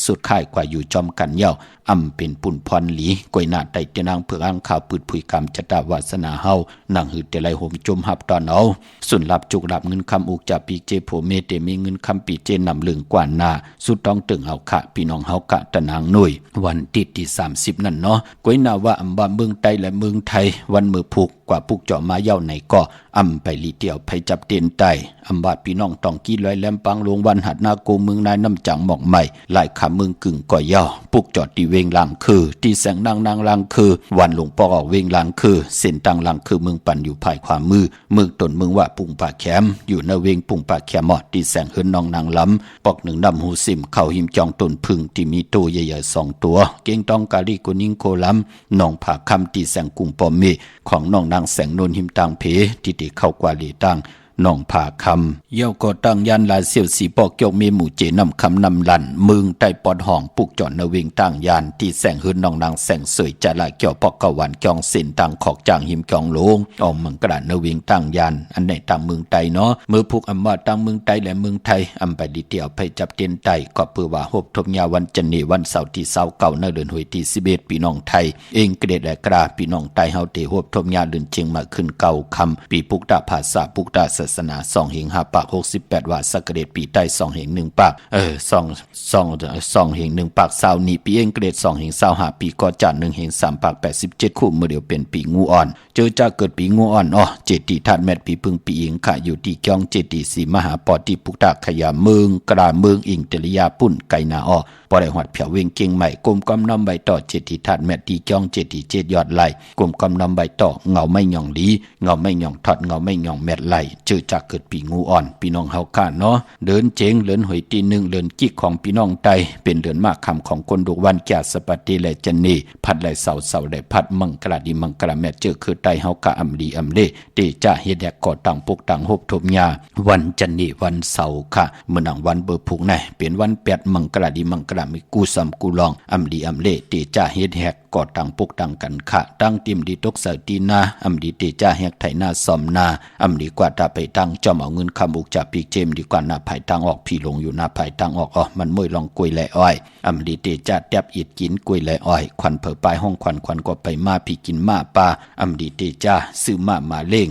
สุดค่ายกว่าอยู่จอมกันเย้าอำเป็นปุ่นพรหลีกวยนาไตเตนางเพื่ออ้างข่าวปืดผุยกรรมจตาวาสนาเฮานางหืดเตลัยโหมจมหับตอนเอาส่วนรับจุกรับเงินคำอุกจากปีเจโผเมเตมีเงินคำปีเจนำลึงกว่านาสุดต้องตึงเฮาค่ะพี่น้องเฮากะตะนางหน่วยวันที่30นั่นเนาะกวยนาว่าอำบาเมืองไตและเมืองไทยวันมือผูกกว่าปุกเจาะมาเย้าไหนก็อำไปลีเตียวไปจับเตียนไตอำบาพี่น้องต้องกี้ลอยแหลมปังลงวันหัดนาโกเมืองนายน้ำจังหมอกใหม่หลายขาเมืองกึ่งก่อเย้าปุกเจาะตีเวงหลังคือที่แสงนางลังคือวันหลวงปอออกเวงลังคือเส้นตังลังคือเมืองปั่นอยู่ภายขวามือตนเมืองว่าปุงป่าแคมอยู่ในเวงปุงป่าแคมหมอดที่แสงเฮินนองนางล้ำปอกหนึ่งดำหูซิมเข้าหิมจองต้นพึ่งที่มีตัวใหญ่ๆ2ตัวเก่งตองกาลีกุนิงโคล้ำนองผาคำที่แสงกุงปอมเมของน้องนางแสงโนนหิมตังเพที่ติเข้ากว่าลีตังน้องผาคำเย้าก็ตั้งยันลาเสี่ยวสีปอกเกี่ยวเมหมู่เจนำคำนำลันมึงใต้ปอดห้องปุกจอดนเวงตั้งยานที่แสงหืนน้องนางแสงสวยจะละเกี่ยวปอกกะวันจองเส้นตังขอกจางหิมจองโลงออมเมืองกระนเวงตั้งยานอันไหนตั้งเมืองไตเนาะมือผูกอำว่าตั้งเมืองไตและเมืองไทยอำไปดีเตียวไปจับเตียนไตก็เพื่อว่าหบทมยาวันจันนีวันเสาร์ที่29เดือนหวยที่11พี่น้องไทยเองเกรดและกราพี่น้องไตเฮาเตหบทมยาเดือนเชียงมาขึ้นเก่าคำปีปุกตาภาษาปุกตาศาสนา2เหง5ปาก68ว่าสักเกรดปีใต้2เหง1ปาก2เหง1ปาก20นี้ปีเองเกรด2เหง25ปีก็จัด1เหง3ปาก87คู่เมื่อเดียวเป็นปีงูอ่อนเจอจะเกิดปีงูอ่อนเจติธาตุแมทปีพึ่งปีอิงค่ะอยู่ที่จ้องเจติสีมหาปอติปุกตาขยาเมืองกราเมืองอิงเตริยาปุ่นไกนาปอได้หอดเผียวเวงเกียงใหม่กลมกำนำใบต่อเจติธาตุแมทที่จ้องเจติ7ยอดไหลกลมกำนำใบต่อเงาไม่หย่องลีเงาไม่หย่องทอดเงาไม่หย่องแมทไหลเจอจะเกิดปีงูอ่อนพี่น้องเฮาค่ะเนาะเดินเจงเลินหวยตี1เลินกิกของพี่น้องไตเป็นเดือนมากคำของคนดุวันแก่สปฏิและจันนีพัดไหลเสาได้พัดมังกราดีมังกราแม่เจอคือไตเฮากะอำลีอำเลเตจะเฮ็ดแยกก่อตังปุกตังหบทมยาวันจันนีวันเสาร์ค่ะมื้อนังวันเบอร์ผูกไหนเป็นวัน8มังกราดีมังกรามีกูซ้ำกูลองอำลีอำเลเตจะเฮ็ดแฮกก่อตังปุกตังกันค่ะตั้งติมดีตกเสาตีนาอำลีเตจะแฮกไถนาซ่อมนาอำลีกว่าตาไปตั้งจอมเอาเงินคำอุกจากปีเจมดีกว่าหน้าภายทางออกพี่ลงอยู่หน้าภายทางออกมันมวยลองกล้วยและอ้อยอำลีเตจะแตบอิดกินกล้วยและอ้อยควันเผอปลายห้องควันก็ไปมาพี่กินมาปลาอำลีเตจะซื้อมาเล่ง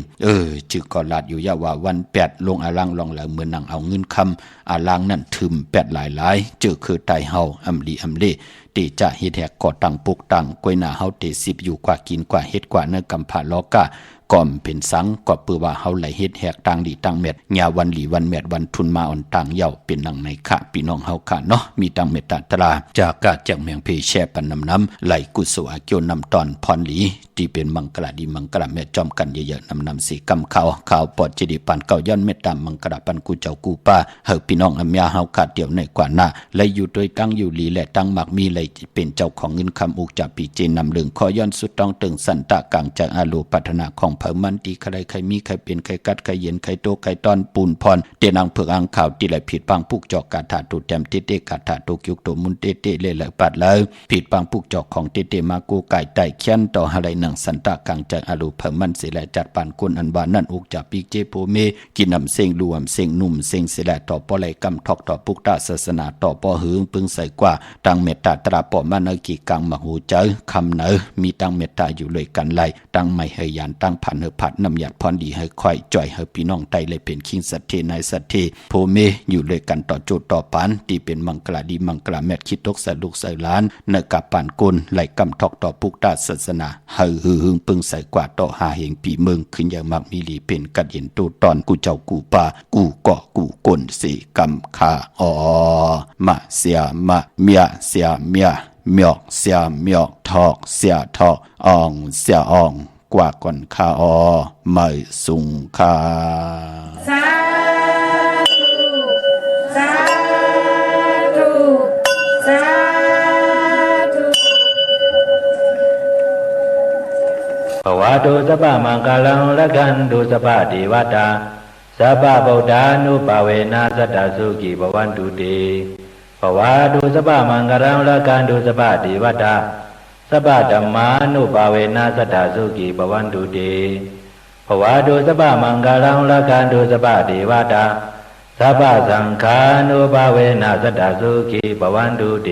จึกก็ลาดอยู่ยาว่าวัน8ลงอาลังลองแล้วเหมือนนั่งเอาเงินคำอาลังนั่นทึม8หลายเจอคือไตเฮาอำลีอำเลเตจะเฮ็ดแหกก่อตังปุกตังกล้วยหน้าเฮาเต10อยู่กว่ากินกว่าเฮ็ดกว่าเนื้อกำผาล้อกะก่อมเป็นสังก็เปือว่าเฮาไหลเฮ็ดแหกต่างดีต่างเม็ดญาวันหลีวันเม็ดวันทุนมาอ่อนต่างเย่าเป็นนังในค่ะพี่น้องเฮาค่ะเนาะมีต่างเม็ดตราจากกะจักเมียงเพแช่ปันน้ำไหลกุศลเกี่ยวนำตอนพรหลีที่เป็นมังกรดีมังกรแม่จอมกันเยอะๆนำสีกำข่าวปอดเจดีปันเก่าย้อนเม็ดตามมังกรปันกูเจ้ากูป้าเฮาพี่น้องอำยาเฮาขาดเดียวในกว่าหน้าไหลอยู่โดยตั้งอยู่หลีและตั้งมักมีไหลเป็นเจ้าของเงินคำอุกจากปีเจนำเลืองขอย้อนสุดต้องตึงสันตะกังจากอาลูพัฒนาของเผามันตีใครมีใครเป็นใครกัดใครเย็นใครโตใครตอนปูนพรเตนังเผือกอังข่าวที่ไหลผิดปังปุกจอกกาถาตุแต้มเตเตกาถาตุยุกโตมุนเตเตเลยไหลปัดแล้วผิดปังปุกจอกของเตเตมากูไก่ไต่เขียนต่ออะไรหนังสันตะกังจากอาลูเผามันเสละจัดปานคนอันบานั่นอุกจากปีเจโพเมกินนำเส้งรวมเส้งนุ่มเส้งเสละต่อปอไหลกำทอกต่อปุกตาศาสนาต่อปอหืงปึงใส่กว่าตังเมตตาตราปอมันกีกังมหูเจอคำเนอมีตังเมตตาอยู่เลยกันไหลตังไม่เฮยันตังไผ พันเฮพัดนำหยัดพรดีให้ค่อยจ่อยให้พี่น้องไตเลยเป็นคิงสัตเทในสัตเทโพเมอยู่เลยกันต่อโจต่อปานที่เป็นมังกลาดีมังกลาแมทคิดตกสะลุกใส่ล้านเนกับปานกุลไหลกำทอกต่อปุกตาศาสนาเฮาหือหึงปึงใส่กว่าต่อหาเหงปีเมืองขึ้นอย่างมักมีลีเป็นกัดเห็นตูตอนกูเจ้ากูป่ากูเกาะกูกลสีกำคามาเสียมาเมียเสียเมียเมียกเสียเมียกทอกเสียทอกอ่องเสียอ่องกว่าก่อนคาไม่สุงคาสาธุสาธุสาธุภวตุสัพพมังคลังละกันตุสัพพเทวตาสัพพะพุทธานุภาเวนะสัตตสุขีภวันตุเตภวตุสัพพมังคลังละกันตุสัพพเทวตาสัพพะธัมมานุภาเวนะสัตตสุขีภวันตุเตภวตุสัพพมังคลังละกันตุสัพพเทวตาสัพพะสังฆานุภาเวนะสัตตสุขีภวันตุเต